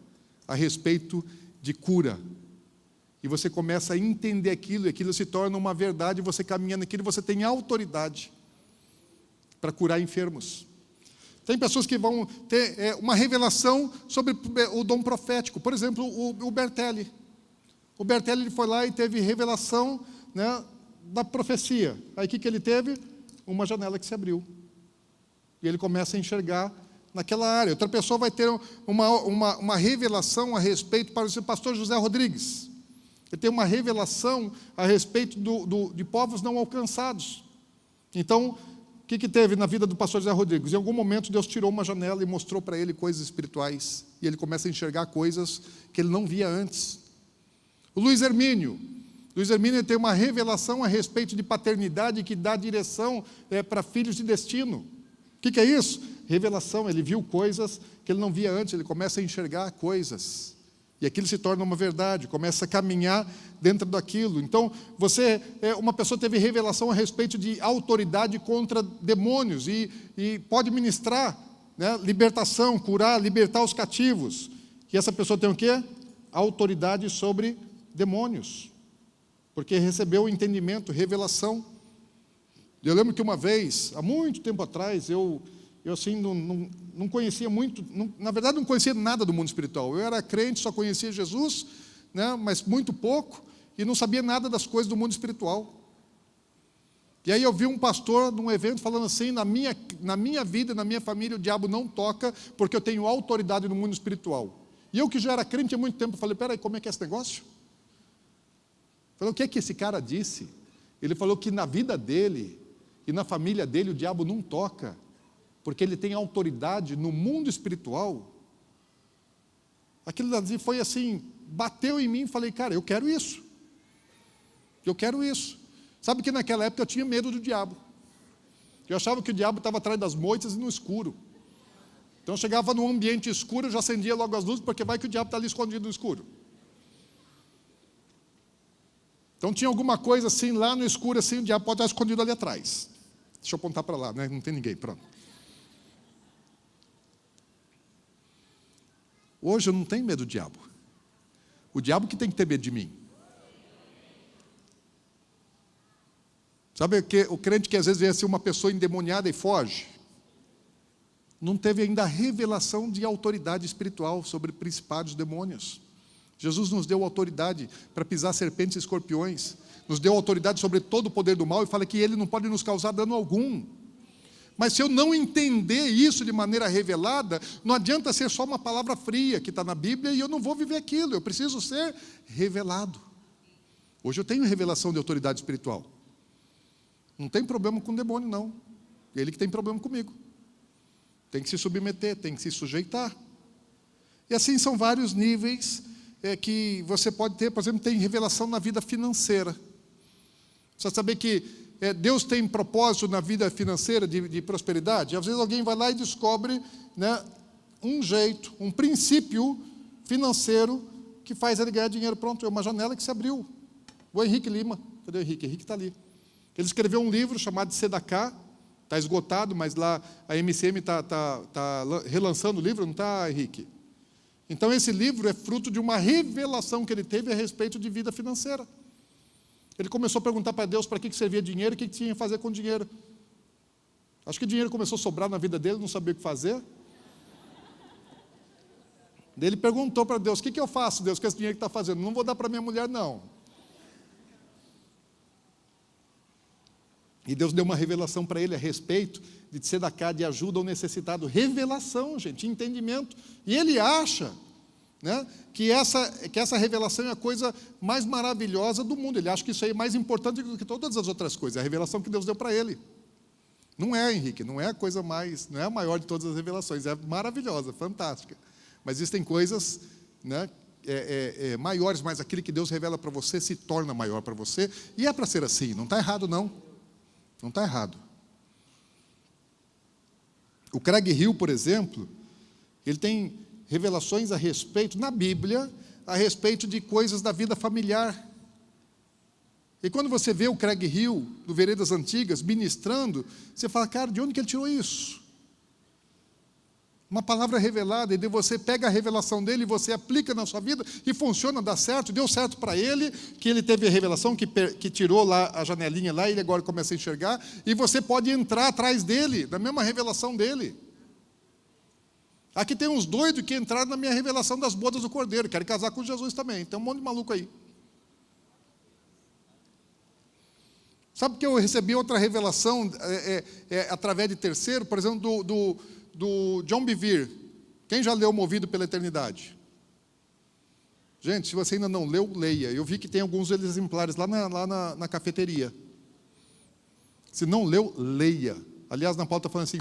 S1: a respeito de cura. E você começa a entender aquilo, e aquilo se torna uma verdade, você caminha naquilo, você tem autoridade para curar enfermos. Tem pessoas que vão ter uma revelação sobre o dom profético. Por exemplo, o Bertelli. O Bertelli foi lá e teve revelação, né, da profecia. Aí o que ele teve? Uma janela que se abriu. E ele começa a enxergar naquela área. Outra pessoa vai ter uma revelação a respeito, para o pastor José Rodrigues. Ele tem uma revelação a respeito de povos não alcançados. Então, o que teve na vida do pastor José Rodrigues? Em algum momento Deus tirou uma janela e mostrou para ele coisas espirituais. E ele começa a enxergar coisas que ele não via antes. O Luiz Hermínio tem uma revelação a respeito de paternidade que dá direção para filhos de destino. O que é isso? Revelação, ele viu coisas que ele não via antes, ele começa a enxergar coisas. E aquilo se torna uma verdade, começa a caminhar dentro daquilo. Então, uma pessoa teve revelação a respeito de autoridade contra demônios e pode ministrar, né, libertação, curar, libertar os cativos. E essa pessoa tem o quê? Autoridade sobre demônios. Porque recebeu o entendimento, revelação. Eu lembro que uma vez, há muito tempo atrás, eu assim, não conhecia muito, na verdade não conhecia nada do mundo espiritual. Eu era crente, só conhecia Jesus, né, mas muito pouco, e não sabia nada das coisas do mundo espiritual. E aí eu vi um pastor num evento falando assim, na minha vida, na minha família, o diabo não toca, porque eu tenho autoridade no mundo espiritual. E eu que já era crente há muito tempo, falei, peraí, como é que é esse negócio? Falei, o que é que esse cara disse? Ele falou que na vida dele e na família dele o diabo não toca, porque ele tem autoridade no mundo espiritual. Aquilo foi assim, bateu em mim e falei, cara, eu quero isso. Eu quero isso. Sabe que naquela época eu tinha medo do diabo. Eu achava que o diabo estava atrás das moitas e no escuro. Então eu chegava num ambiente escuro, eu já acendia logo as luzes, porque vai que o diabo está ali escondido no escuro. Então tinha alguma coisa assim, lá no escuro, assim, o diabo pode estar escondido ali atrás. Deixa eu apontar para lá, né? Não tem ninguém, pronto. Hoje eu não tenho medo do diabo. O diabo que tem que ter medo de mim. Sabe o crente que às vezes vê assim uma pessoa endemoniada e foge? Não teve ainda a revelação de autoridade espiritual sobre principados e demônios. Jesus nos deu autoridade para pisar serpentes e escorpiões. Nos deu autoridade sobre todo o poder do mal e fala que ele não pode nos causar dano algum. Mas se eu não entender isso de maneira revelada, não adianta ser só uma palavra fria que está na Bíblia e eu não vou viver aquilo. Eu preciso ser revelado. Hoje eu tenho revelação de autoridade espiritual. Não tem problema com o demônio, não. Ele que tem problema comigo. Tem que se submeter, tem que se sujeitar. E assim são vários níveis que você pode ter. Por exemplo, tem revelação na vida financeira. Você saber que Deus tem propósito na vida financeira de prosperidade. Às vezes alguém vai lá e descobre, né, um jeito, um princípio financeiro que faz ele ganhar dinheiro. Pronto, é uma janela que se abriu. O Henrique Lima, cadê o Henrique? Henrique está ali. Ele escreveu um livro chamado Sedacá, está esgotado, mas lá a MCM está relançando o livro, não está, Henrique? Então esse livro é fruto de uma revelação que ele teve a respeito de vida financeira. Ele começou a perguntar para Deus para que servia dinheiro e o que tinha que fazer com o dinheiro. Acho que o dinheiro começou a sobrar na vida dele, não sabia o que fazer. Daí ele perguntou para Deus: o que eu faço, Deus, com esse dinheiro que está fazendo? Não vou dar para minha mulher, não. E Deus deu uma revelação para ele a respeito de sedacá, de ajuda ao necessitado. Revelação, gente, entendimento. E ele acha, né, que essa revelação é a coisa mais maravilhosa do mundo. Ele acha que isso aí é mais importante do que todas as outras coisas. É a revelação que Deus deu para ele. Não é, Henrique, não é a coisa mais, não é a maior de todas as revelações. É maravilhosa, fantástica. Mas existem coisas, né, maiores, mas aquele que Deus revela para você se torna maior para você. E é para ser assim, não está errado, não. Não está errado. O Craig Hill, por exemplo, ele tem revelações a respeito, na Bíblia, a respeito de coisas da vida familiar. E quando você vê o Craig Hill, do Veredas Antigas, ministrando, você fala: cara, de onde que ele tirou isso? Uma palavra revelada, e daí você pega a revelação dele e você aplica na sua vida e funciona, dá certo, deu certo para ele, que ele teve a revelação, que tirou lá a janelinha lá, e ele agora começa a enxergar, e você pode entrar atrás dele, da mesma revelação dele. Aqui tem uns doidos que entraram na minha revelação das bodas do Cordeiro, querem casar com Jesus também, tem um monte de maluco aí. Sabe que eu recebi outra revelação através de terceiro, por exemplo, do John Bevere. Quem já leu Movido pela Eternidade? Gente, se você ainda não leu, leia. Eu vi que tem alguns exemplares lá na cafeteria. Se não leu, leia. Aliás, na pauta está falando assim: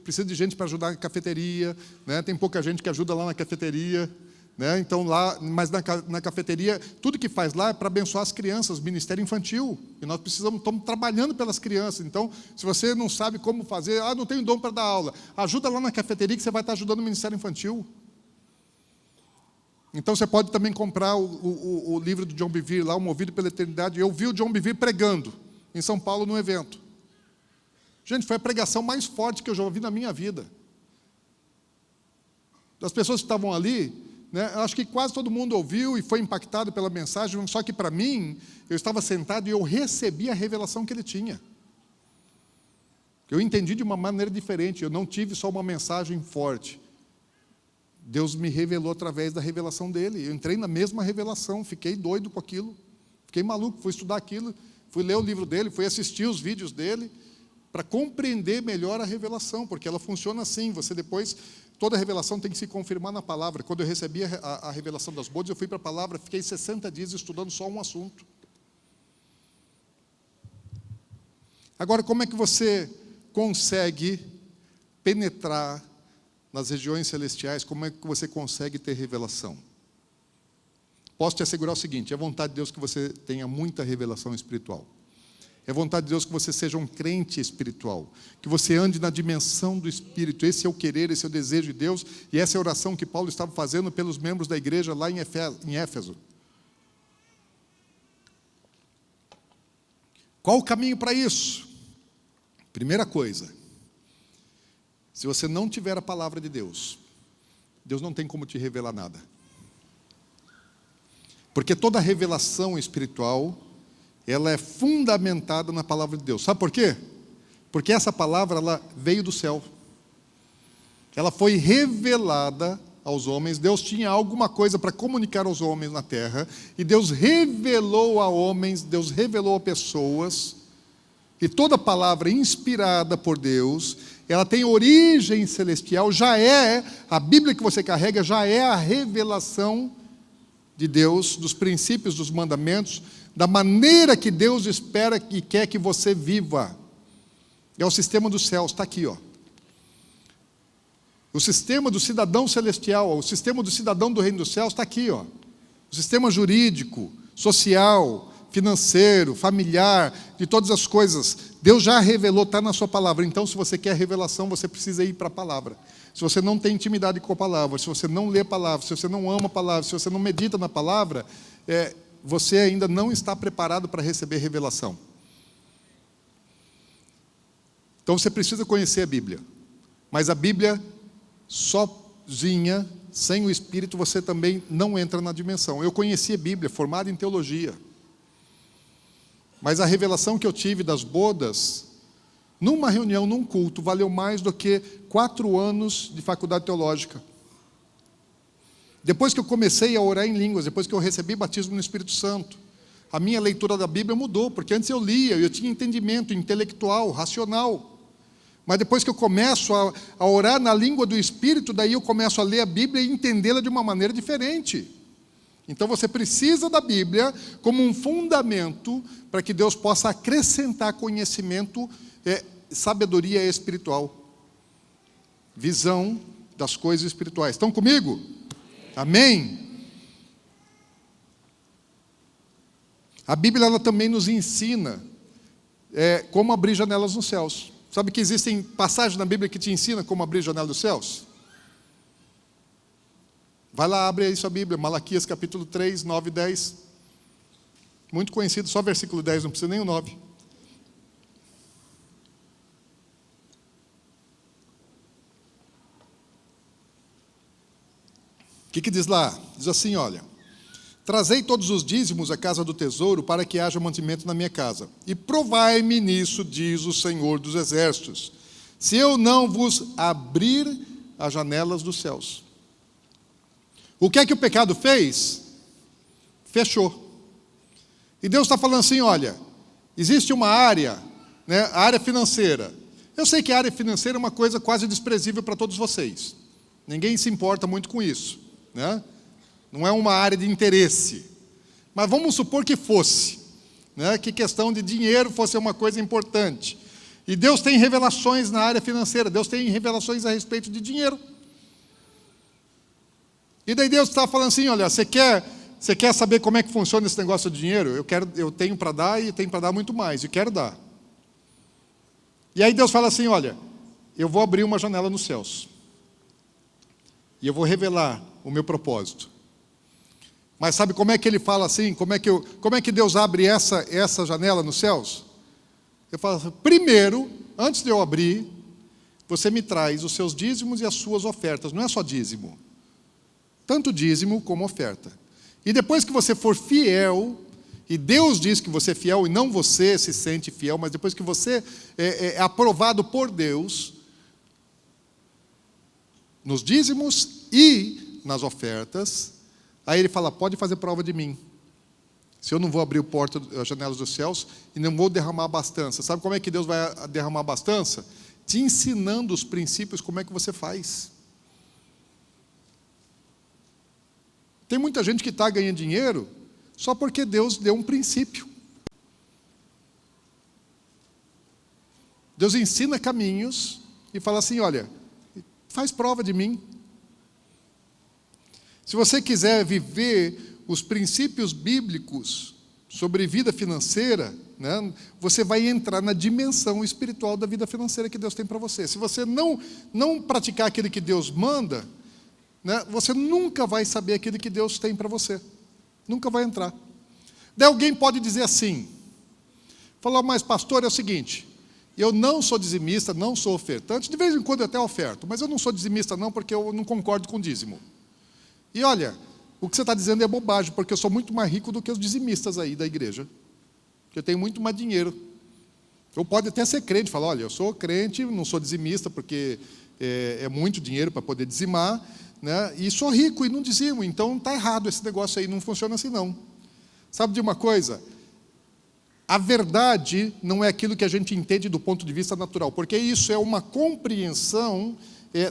S1: precisa de gente para ajudar na cafeteria, né? Tem pouca gente que ajuda lá na cafeteria, né? Então lá, mas na cafeteria, tudo que faz lá é para abençoar as crianças, ministério infantil. E nós estamos trabalhando pelas crianças. Então, se você não sabe como fazer, não tenho dom para dar aula, ajuda lá na cafeteria que você vai estar ajudando o ministério infantil. Então você pode também comprar o livro do John Bevere lá, o Movido pela Eternidade. Eu vi o John Bevere pregando em São Paulo num evento. Gente, foi a pregação mais forte que eu já ouvi na minha vida. Das pessoas que estavam ali, né, acho que quase todo mundo ouviu e foi impactado pela mensagem, só que para mim, eu estava sentado e eu recebi a revelação que ele tinha. Eu entendi de uma maneira diferente, eu não tive só uma mensagem forte. Deus me revelou através da revelação dele. Eu entrei na mesma revelação, fiquei doido com aquilo, fiquei maluco, fui estudar aquilo, fui ler o livro dele, fui assistir os vídeos dele, para compreender melhor a revelação, porque ela funciona assim, você depois, toda revelação tem que se confirmar na palavra. Quando eu recebi a revelação das bodas, eu fui para a palavra, fiquei 60 dias estudando só um assunto. Agora, como é que você consegue penetrar nas regiões celestiais? Como é que você consegue ter revelação? Posso te assegurar o seguinte: é vontade de Deus que você tenha muita revelação espiritual. É vontade de Deus que você seja um crente espiritual, que você ande na dimensão do Espírito. Esse é o querer, esse é o desejo de Deus, e essa é a oração que Paulo estava fazendo pelos membros da igreja lá em Éfeso. Qual o caminho para isso? Primeira coisa, se você não tiver a palavra de Deus, Deus não tem como te revelar nada. Porque toda revelação espiritual, ela é fundamentada na palavra de Deus. Sabe por quê? Porque essa palavra, ela veio do céu. Ela foi revelada aos homens. Deus tinha alguma coisa para comunicar aos homens na terra, e Deus revelou a homens, Deus revelou a pessoas. E toda palavra inspirada por Deus, ela tem origem celestial, já é, a Bíblia que você carrega já é a revelação de Deus, dos princípios, dos mandamentos, da maneira que Deus espera e quer que você viva. É o sistema dos céus, está aqui, ó. O sistema do cidadão celestial, o sistema do cidadão do reino dos céus está aqui, ó. O sistema jurídico, social, financeiro, familiar, de todas as coisas. Deus já revelou, está na sua palavra. Então, se você quer revelação, você precisa ir para a palavra. Se você não tem intimidade com a palavra, se você não lê a palavra, se você não ama a palavra, se você não medita na palavra, você ainda não está preparado para receber revelação. Então, você precisa conhecer a Bíblia. Mas a Bíblia, sozinha, sem o Espírito, você também não entra na dimensão. Eu conheci a Bíblia, formado em teologia. Mas a revelação que eu tive das bodas, numa reunião, num culto, valeu mais do que 4 anos de faculdade teológica. Depois que eu comecei a orar em línguas, depois que eu recebi batismo no Espírito Santo, a minha leitura da Bíblia mudou, porque antes eu lia, eu tinha entendimento intelectual, racional. Mas depois que eu começo a orar na língua do Espírito, daí eu começo a ler a Bíblia e entendê-la de uma maneira diferente. Então você precisa da Bíblia como um fundamento para que Deus possa acrescentar conhecimento, sabedoria espiritual, visão das coisas espirituais. Estão comigo? Amém? A Bíblia ela também nos ensina como abrir janelas nos céus. Sabe que existem passagens na Bíblia que te ensinam como abrir a janela dos céus? Vai lá, abre aí sua Bíblia, Malaquias capítulo 3, 9 e 10. Muito conhecido, só versículo 10, não precisa nem o 9. O que diz lá? Diz assim, olha: trazei todos os dízimos à casa do tesouro, para que haja mantimento na minha casa. E provai-me nisso, diz o Senhor dos Exércitos, se eu não vos abrir as janelas dos céus. O que é que o pecado fez? Fechou. E Deus está falando assim, olha, existe uma área, a área financeira. Eu sei que a área financeira é uma coisa quase desprezível para todos vocês. Ninguém se importa muito com isso, Não é uma área de interesse. Mas vamos supor que fosse, que questão de dinheiro fosse uma coisa importante. E Deus tem revelações na área financeira, Deus tem revelações a respeito de dinheiro. E daí Deus está falando assim, olha, você quer saber como é que funciona esse negócio de dinheiro? Eu tenho para dar e tenho para dar muito mais, e quero dar. E aí Deus fala assim, olha, eu vou abrir uma janela nos céus. E eu vou revelar o meu propósito. Mas sabe como é que ele fala assim? Como é que Deus abre essa janela nos céus? Eu falo assim, primeiro, antes de eu abrir, você me traz os seus dízimos e as suas ofertas. Não é só dízimo. Tanto dízimo como oferta. E depois que você for fiel, e Deus diz que você é fiel, e não você se sente fiel, mas depois que você é aprovado por Deus, nos dízimos e nas ofertas, aí ele fala, pode fazer prova de mim. Se eu não vou abrir as janelas dos céus e não vou derramar abastança. Sabe como é que Deus vai derramar abastança? Te ensinando os princípios, como é que você faz. Tem muita gente que está ganhando dinheiro só porque Deus deu um princípio. Deus ensina caminhos e fala assim, olha, faz prova de mim. Se você quiser viver os princípios bíblicos sobre vida financeira, você vai entrar na dimensão espiritual da vida financeira que Deus tem para você. Se você não praticar aquilo que Deus manda, você nunca vai saber aquilo que Deus tem para você. Nunca vai entrar. Daí alguém pode dizer assim, falar, mas pastor, é o seguinte, eu não sou dizimista, não sou ofertante, de vez em quando eu até oferto, mas eu não sou dizimista não, porque eu não concordo com dízimo. E olha, o que você está dizendo é bobagem, porque eu sou muito mais rico do que os dizimistas aí da igreja. Eu tenho muito mais dinheiro. Ou pode até ser crente, falar, olha, eu sou crente, não sou dizimista, porque é muito dinheiro para poder dizimar, e sou rico e não dizimo, então está errado esse negócio aí, não funciona assim não. Sabe de uma coisa? A verdade não é aquilo que a gente entende do ponto de vista natural, porque isso é uma compreensão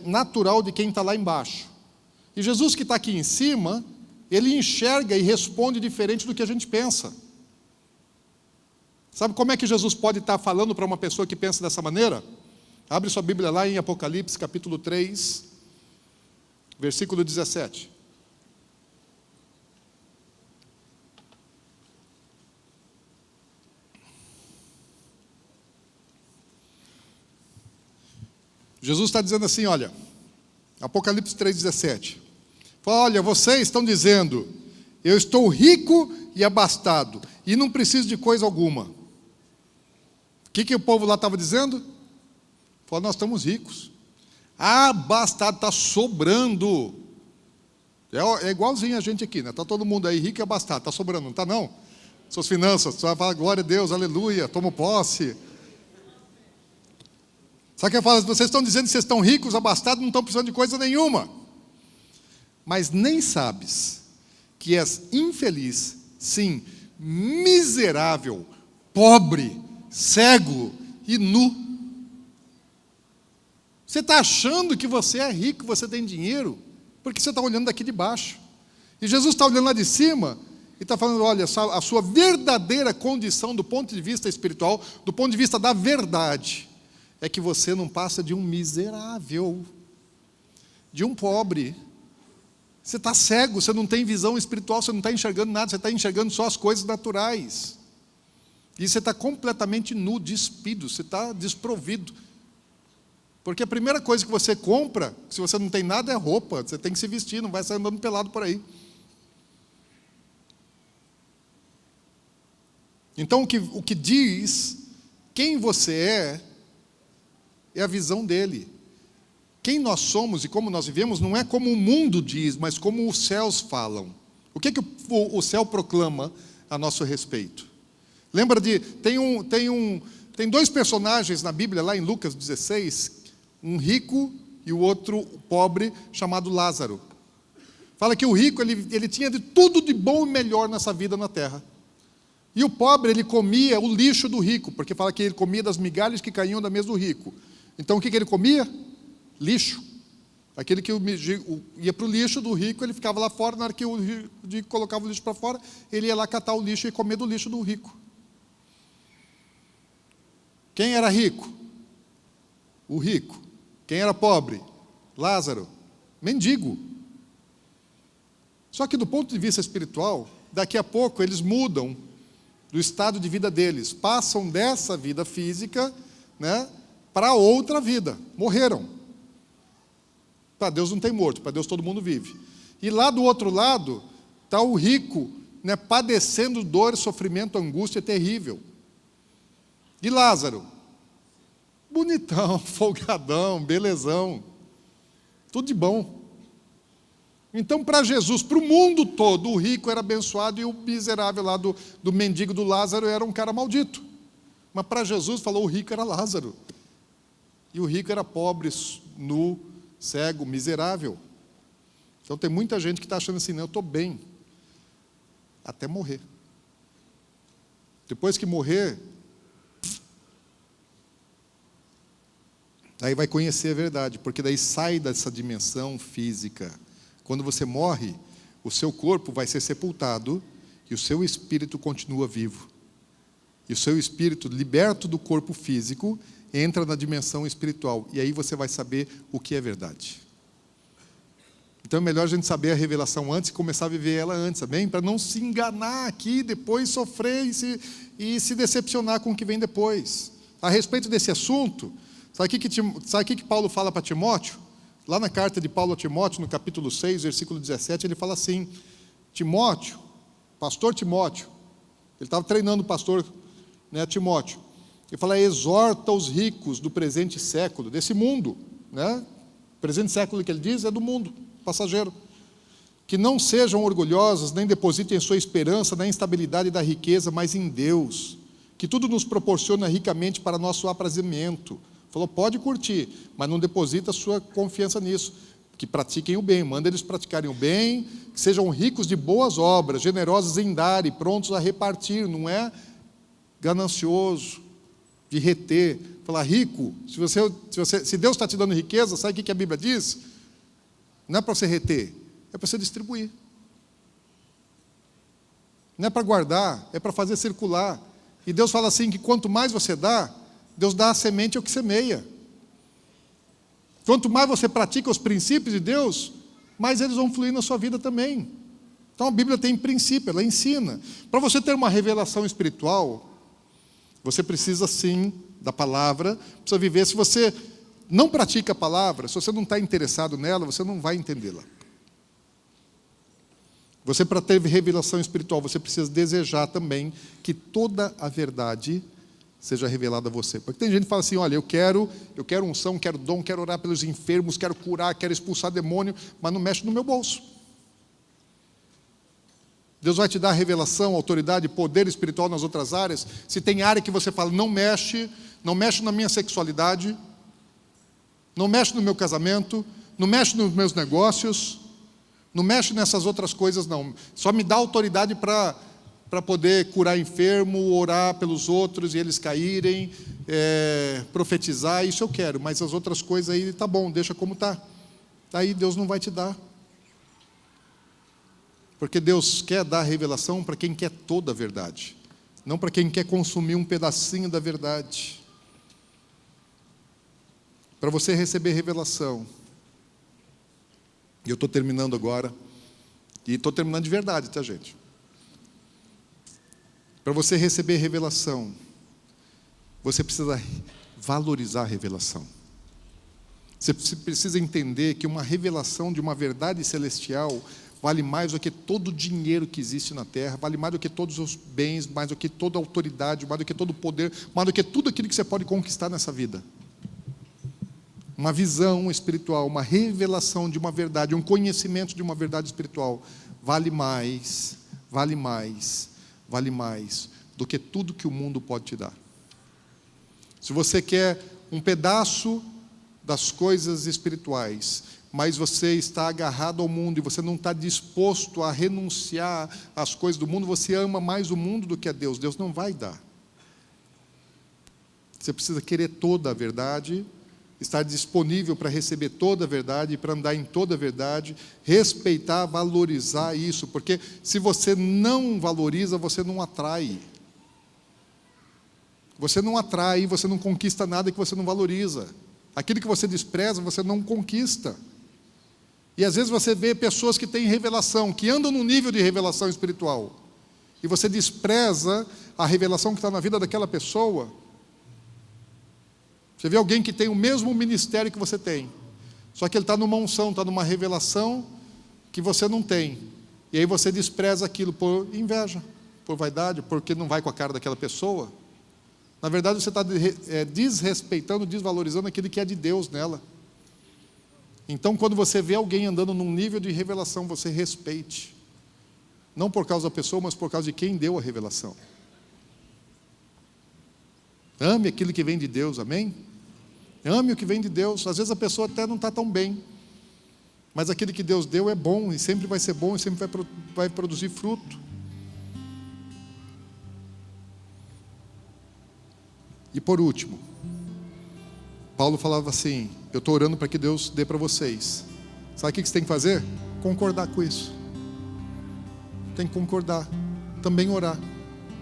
S1: natural de quem está lá embaixo. E Jesus que está aqui em cima, ele enxerga e responde diferente do que a gente pensa. Sabe como é que Jesus pode estar falando para uma pessoa que pensa dessa maneira? Abre sua Bíblia lá em Apocalipse, capítulo 3, versículo 17. Jesus está dizendo assim, olha, Apocalipse 3,17. Fala, olha, vocês estão dizendo, eu estou rico e abastado, e não preciso de coisa alguma. O que o povo lá estava dizendo? Fala, nós estamos ricos. Abastado, está sobrando. É igualzinho a gente aqui, né? Está todo mundo aí rico e abastado, está sobrando, não está não? Suas finanças, você vai falar, glória a Deus, aleluia, tomo posse. Sabe o que eu falo? Vocês estão dizendo que vocês estão ricos, abastados, não estão precisando de coisa nenhuma. Mas nem sabes que és infeliz, sim, miserável, pobre, cego e nu. Você está achando que você é rico, você tem dinheiro, porque você está olhando daqui de baixo. E Jesus está olhando lá de cima e está falando, olha, a sua verdadeira condição do ponto de vista espiritual, do ponto de vista da verdade, é que você não passa de um miserável, de um pobre. Você está cego, você não tem visão espiritual, você não está enxergando nada, você está enxergando só as coisas naturais. E você está completamente nu, despido, você está desprovido. Porque a primeira coisa que você compra, se você não tem nada, é roupa. Você tem que se vestir, não vai sair andando pelado por aí. Então, o que diz quem você é a visão dele. Quem nós somos e como nós vivemos não é como o mundo diz, mas como os céus falam. O que o céu proclama a nosso respeito? Lembra de... Tem dois personagens na Bíblia, lá em Lucas 16, um rico e o outro pobre, chamado Lázaro. Fala que o rico, ele tinha de tudo de bom e melhor nessa vida na terra. E o pobre, ele comia o lixo do rico, porque fala que ele comia das migalhas que caíam da mesa do rico. Então, o que ele comia? Lixo. Aquele que ia para o lixo do rico, ele ficava lá fora, na hora que o rico colocava o lixo para fora, ele ia lá catar o lixo e comer do lixo do rico. Quem era rico? O rico. Quem era pobre? Lázaro. Mendigo. Só que do ponto de vista espiritual, daqui a pouco eles mudam do estado de vida deles, passam dessa vida física, né, para outra vida, morreram. Para Deus não tem morto, para Deus todo mundo vive. E lá do outro lado, está o rico, né, padecendo dor, sofrimento, angústia terrível. E Lázaro? Bonitão, folgadão, belezão, tudo de bom. Então, para Jesus, para o mundo todo, o rico era abençoado e o miserável lá do mendigo do Lázaro era um cara maldito. Mas para Jesus, falou, o rico era Lázaro. E o rico era pobre, nu, cego, miserável. Então tem muita gente que está achando assim, não, eu estou bem, até morrer. Depois que morrer, aí vai conhecer a verdade, porque daí sai dessa dimensão física. Quando você morre, o seu corpo vai ser sepultado e o seu espírito continua vivo. E o seu espírito, liberto do corpo físico, entra na dimensão espiritual. E aí você vai saber o que é verdade. Então é melhor a gente saber a revelação antes e começar a viver ela antes, amém? Para não se enganar aqui, depois sofrer e se decepcionar com o que vem depois. A respeito desse assunto, sabe o que Paulo fala para Timóteo? Lá na carta de Paulo a Timóteo, no capítulo 6, versículo 17, ele fala assim, Timóteo, pastor Timóteo, ele estava treinando o pastor, né, Timóteo, ele fala, exorta os ricos do presente século, desse mundo, né? O presente século que ele diz é do mundo, passageiro, que não sejam orgulhosos, nem depositem sua esperança na instabilidade da riqueza, mas em Deus, que tudo nos proporciona ricamente para nosso aprazimento. Falou, pode curtir, mas não deposita sua confiança nisso, que pratiquem o bem, manda eles praticarem o bem, que sejam ricos de boas obras, generosos em dar e prontos a repartir, não é ganancioso, de reter. Falar, rico, se Deus está te dando riqueza, sabe o que a Bíblia diz? Não é para você reter, é para você distribuir. Não é para guardar, é para fazer circular. E Deus fala assim, que quanto mais você dá, Deus dá a semente ao que semeia. Quanto mais você pratica os princípios de Deus, mais eles vão fluir na sua vida também. Então a Bíblia tem princípio, ela ensina. Para você ter uma revelação espiritual, você precisa sim da palavra, precisa viver. Se você não pratica a palavra, se você não está interessado nela, você não vai entendê-la. Você, para ter revelação espiritual, você precisa desejar também que toda a verdade seja revelada a você. Porque tem gente que fala assim, olha, eu quero unção, quero dom, quero orar pelos enfermos, quero curar, quero expulsar demônio, mas não mexe no meu bolso. Deus vai te dar revelação, autoridade, poder espiritual nas outras áreas. Se tem área que você fala, não mexe na minha sexualidade, não mexe no meu casamento, não mexe nos meus negócios, não mexe nessas outras coisas não. Só me dá autoridade para poder curar enfermo, orar pelos outros e eles caírem, profetizar, isso eu quero. Mas as outras coisas aí, tá bom, deixa como está. Aí Deus não vai te dar. Porque Deus quer dar revelação para quem quer toda a verdade, não para quem quer consumir um pedacinho da verdade. Para você receber revelação, e eu estou terminando agora, e estou terminando de verdade, tá, gente? Para você receber revelação, você precisa valorizar a revelação. Você precisa entender que uma revelação de uma verdade celestial vale mais do que todo o dinheiro que existe na terra, vale mais do que todos os bens, mais do que toda a autoridade, mais do que todo o poder, mais do que tudo aquilo que você pode conquistar nessa vida. Uma visão espiritual, uma revelação de uma verdade, um conhecimento de uma verdade espiritual, vale mais do que tudo que o mundo pode te dar. Se você quer um pedaço das coisas espirituais, mas você está agarrado ao mundo e você não está disposto a renunciar às coisas do mundo, você ama mais o mundo do que a Deus. Deus não vai dar. Você precisa querer toda a verdade, estar disponível para receber toda a verdade, para andar em toda a verdade, respeitar, valorizar isso, porque se você não valoriza, você não atrai. Você não atrai, você não conquista nada que você não valoriza. Aquilo que você despreza, você não conquista. E às vezes você vê pessoas que têm revelação, que andam no nível de revelação espiritual, e você despreza a revelação que está na vida daquela pessoa. Você vê alguém que tem o mesmo ministério que você tem, só que ele está numa unção, está numa revelação que você não tem, e aí você despreza aquilo por inveja, por vaidade, porque não vai com a cara daquela pessoa. Na verdade você está desrespeitando, desvalorizando aquilo que é de Deus nela. Então quando você vê alguém andando num nível de revelação, você respeite, não por causa da pessoa, mas por causa de quem deu a revelação. Ame aquilo que vem de Deus, amém? Ame o que vem de Deus. Às vezes a pessoa até não está tão bem, mas aquilo que Deus deu é bom, e sempre vai ser bom, e sempre vai produzir fruto. E por último, Paulo falava assim, eu estou orando para que Deus dê para vocês. Sabe o que você tem que fazer? Concordar com isso. Tem que concordar, também orar.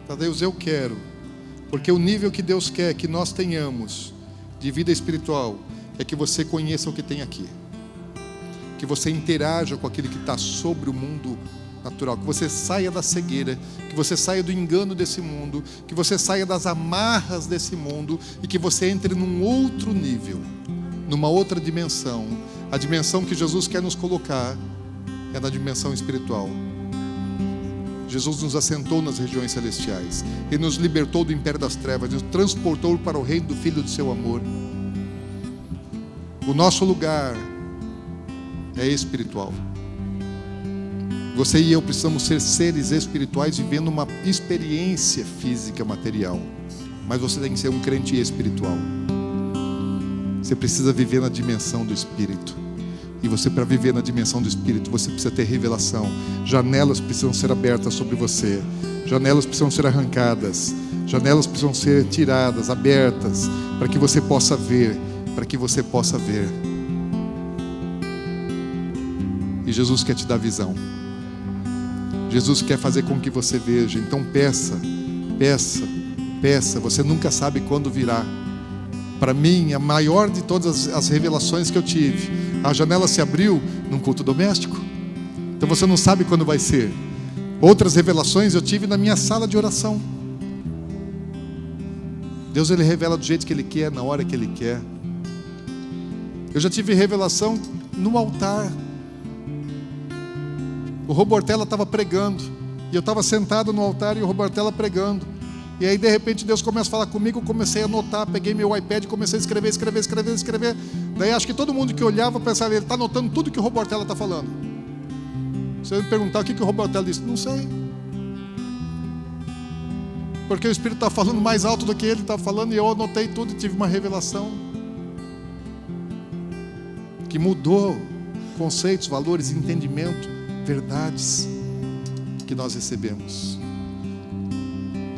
S1: Para Deus, eu quero, porque o nível que Deus quer que nós tenhamos de vida espiritual é que você conheça o que tem aqui, que você interaja com aquilo que está sobre o mundo natural, que você saia da cegueira, que você saia do engano desse mundo, que você saia das amarras desse mundo e que você entre num outro nível, numa outra dimensão. A dimensão que Jesus quer nos colocar é na dimensão espiritual. Jesus nos assentou nas regiões celestiais, Ele nos libertou do império das trevas, nos transportou para o reino do Filho do seu amor. O nosso lugar é espiritual. Você e eu precisamos ser seres espirituais vivendo uma experiência física, material, mas você tem que ser um crente espiritual. Você precisa viver na dimensão do Espírito. E você, para viver na dimensão do Espírito, você precisa ter revelação. Janelas precisam ser abertas sobre você. Janelas precisam ser arrancadas. Janelas precisam ser tiradas, abertas, para que você possa ver. Para que você possa ver. E Jesus quer te dar visão. Jesus quer fazer com que você veja. Então peça peça, você nunca sabe quando virá. Para mim, a maior de todas as revelações que eu tive, a janela se abriu num culto doméstico. Então você não sabe quando vai ser. Outras revelações eu tive na minha sala de oração. Deus, Ele revela do jeito que Ele quer, na hora que Ele quer. Eu já tive revelação no altar. O Robortella estava pregando, e eu estava sentado no altar e o Robortella pregando. E aí de repente Deus começa a falar comigo, eu comecei a anotar, peguei meu iPad e comecei a escrever. Daí acho que todo mundo que olhava pensava, ele está anotando tudo que o Robortella está falando. Se eu me perguntar o que o Robortella disse, não sei. Porque o Espírito está falando mais alto do que ele está falando, e eu anotei tudo e tive uma revelação que mudou conceitos, valores, entendimento, verdades que nós recebemos.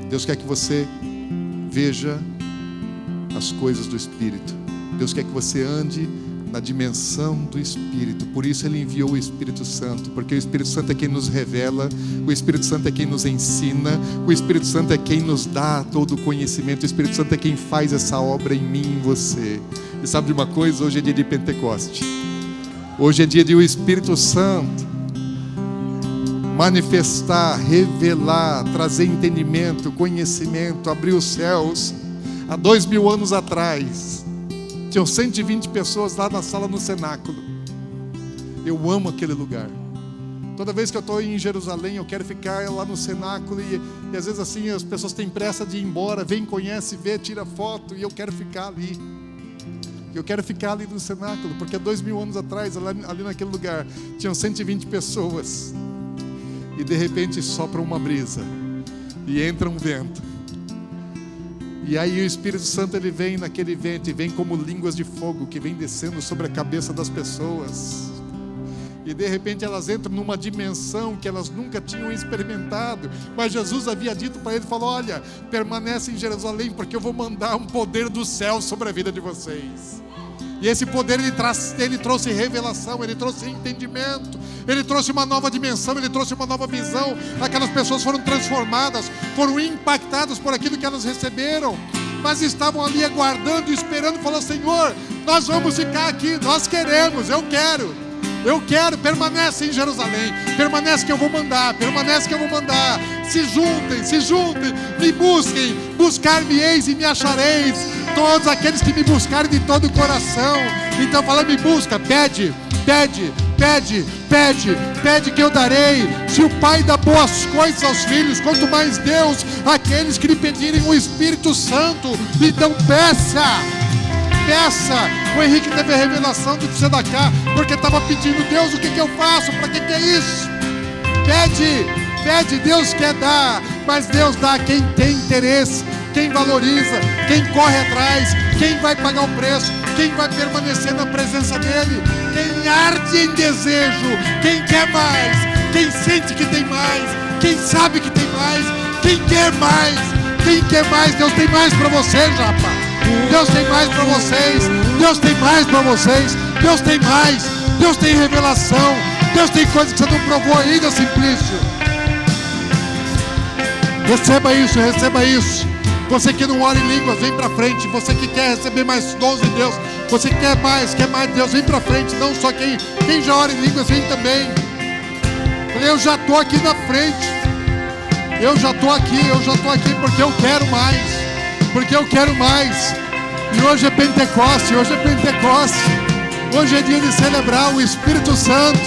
S1: Deus quer que você veja as coisas do Espírito. Deus quer que você ande na dimensão do Espírito. Por isso Ele enviou o Espírito Santo, porque o Espírito Santo é quem nos revela, o Espírito Santo é quem nos ensina, o Espírito Santo é quem nos dá todo o conhecimento, o Espírito Santo é quem faz essa obra em mim e em você. E sabe de uma coisa? Hoje é dia de Pentecoste. Hoje é dia de o Espírito Santo manifestar, revelar, trazer entendimento, conhecimento, abrir os céus. Há 2000 anos atrás, tinham 120 pessoas lá na sala no cenáculo. Eu amo aquele lugar. Toda vez que eu estou em Jerusalém, eu quero ficar lá no cenáculo, e às vezes assim, as pessoas têm pressa de ir embora, vem, conhece, vê, tira foto, e eu quero ficar ali. Eu quero ficar ali no cenáculo, porque há 2000 anos atrás, ali naquele lugar, tinham 120 pessoas. E de repente sopra uma brisa, e entra um vento. E aí o Espírito Santo, ele vem naquele vento, e vem como línguas de fogo, que vem descendo sobre a cabeça das pessoas. E de repente elas entram numa dimensão que elas nunca tinham experimentado. Mas Jesus havia dito para ele, falou, olha, permanece em Jerusalém, porque eu vou mandar um poder do céu sobre a vida de vocês. E esse poder, ele trouxe revelação, ele trouxe entendimento, ele trouxe uma nova dimensão, ele trouxe uma nova visão. Aquelas pessoas foram transformadas, foram impactadas por aquilo que elas receberam, mas estavam ali aguardando, esperando, falando, Senhor, nós vamos ficar aqui, nós queremos, eu quero, permanece em Jerusalém, permanece que eu vou mandar, se juntem, me busquem, buscar-me-eis e me achareis, todos aqueles que me buscarem de todo o coração. Então fala, me busca, pede que eu darei. Se o Pai dá boas coisas aos filhos, quanto mais Deus àqueles que lhe pedirem o Espírito Santo. Então peça. O Henrique teve a revelação de Tzedakah, porque estava pedindo, Deus, o que eu faço? Para que é isso? Pede, Deus quer dar, mas Deus dá a quem tem interesse, quem valoriza, quem corre atrás, quem vai pagar o preço, quem vai permanecer na presença dEle, quem arde em desejo, quem quer mais, quem sente que tem mais, quem sabe que tem mais, quem quer mais. Deus tem mais para você, Japa. Deus tem mais para vocês, Deus tem mais, Deus tem revelação, Deus tem coisas que você não provou ainda, Simplício. Receba isso. Você que não ora em línguas, vem para frente. Você que quer receber mais dons de Deus, você que quer mais de Deus, vem para frente. Não só quem já ora em línguas, vem também. Eu já estou aqui na frente, eu já estou aqui porque eu quero mais, e hoje é Pentecoste, hoje é dia de celebrar o Espírito Santo.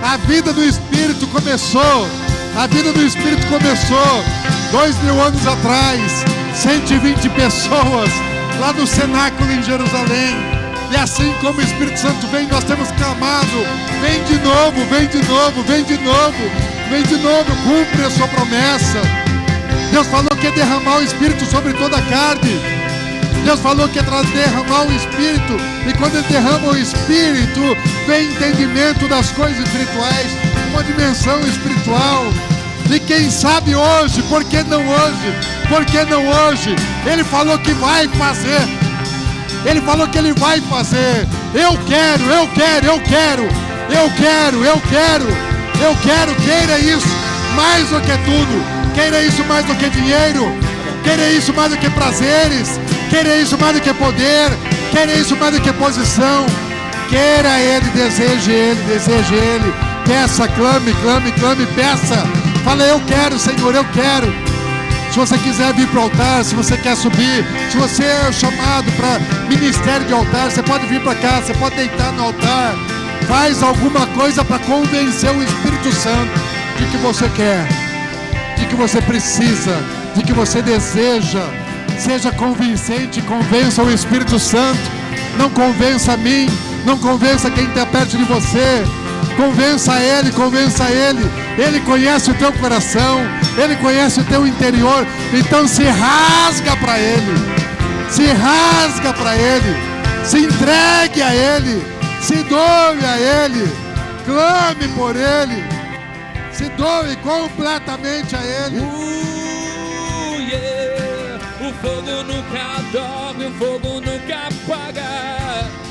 S1: A vida do Espírito começou 2000 anos atrás, 120 pessoas lá no cenáculo em Jerusalém. E assim como o Espírito Santo vem, nós temos clamado, vem de novo, cumpre a sua promessa. Deus falou que ia derramar o Espírito sobre toda a carne. Deus falou que ia derramar o Espírito, e quando Ele derrama o Espírito, vem entendimento das coisas espirituais, uma dimensão espiritual. E quem sabe hoje, por que não hoje? Ele falou que vai fazer. Eu quero, queira isso mais do que tudo, queira isso mais do que dinheiro, querer isso mais do que prazeres, querer isso mais do que poder, querer isso mais do que posição. Queira Ele, deseje Ele, deseje Ele. Peça, clame, clame, clame, peça. Fala, eu quero, Senhor, eu quero. Se você quiser vir para o altar, se você quer subir, se você é chamado para ministério de altar, você pode vir para cá, você pode deitar no altar. Faz alguma coisa para convencer o Espírito Santo de que você quer, de que você precisa, de que você deseja. Seja convincente, convença o Espírito Santo. Não convença a mim, não convença quem está perto de você. Convença Ele, convença Ele. Ele conhece o teu coração, Ele conhece o teu interior. Então se rasga para Ele, se rasga para Ele, se entregue a Ele, se doe a Ele, clame por Ele, se doe completamente a Ele.
S2: Yeah. O fogo nunca dorme, o fogo nunca apaga.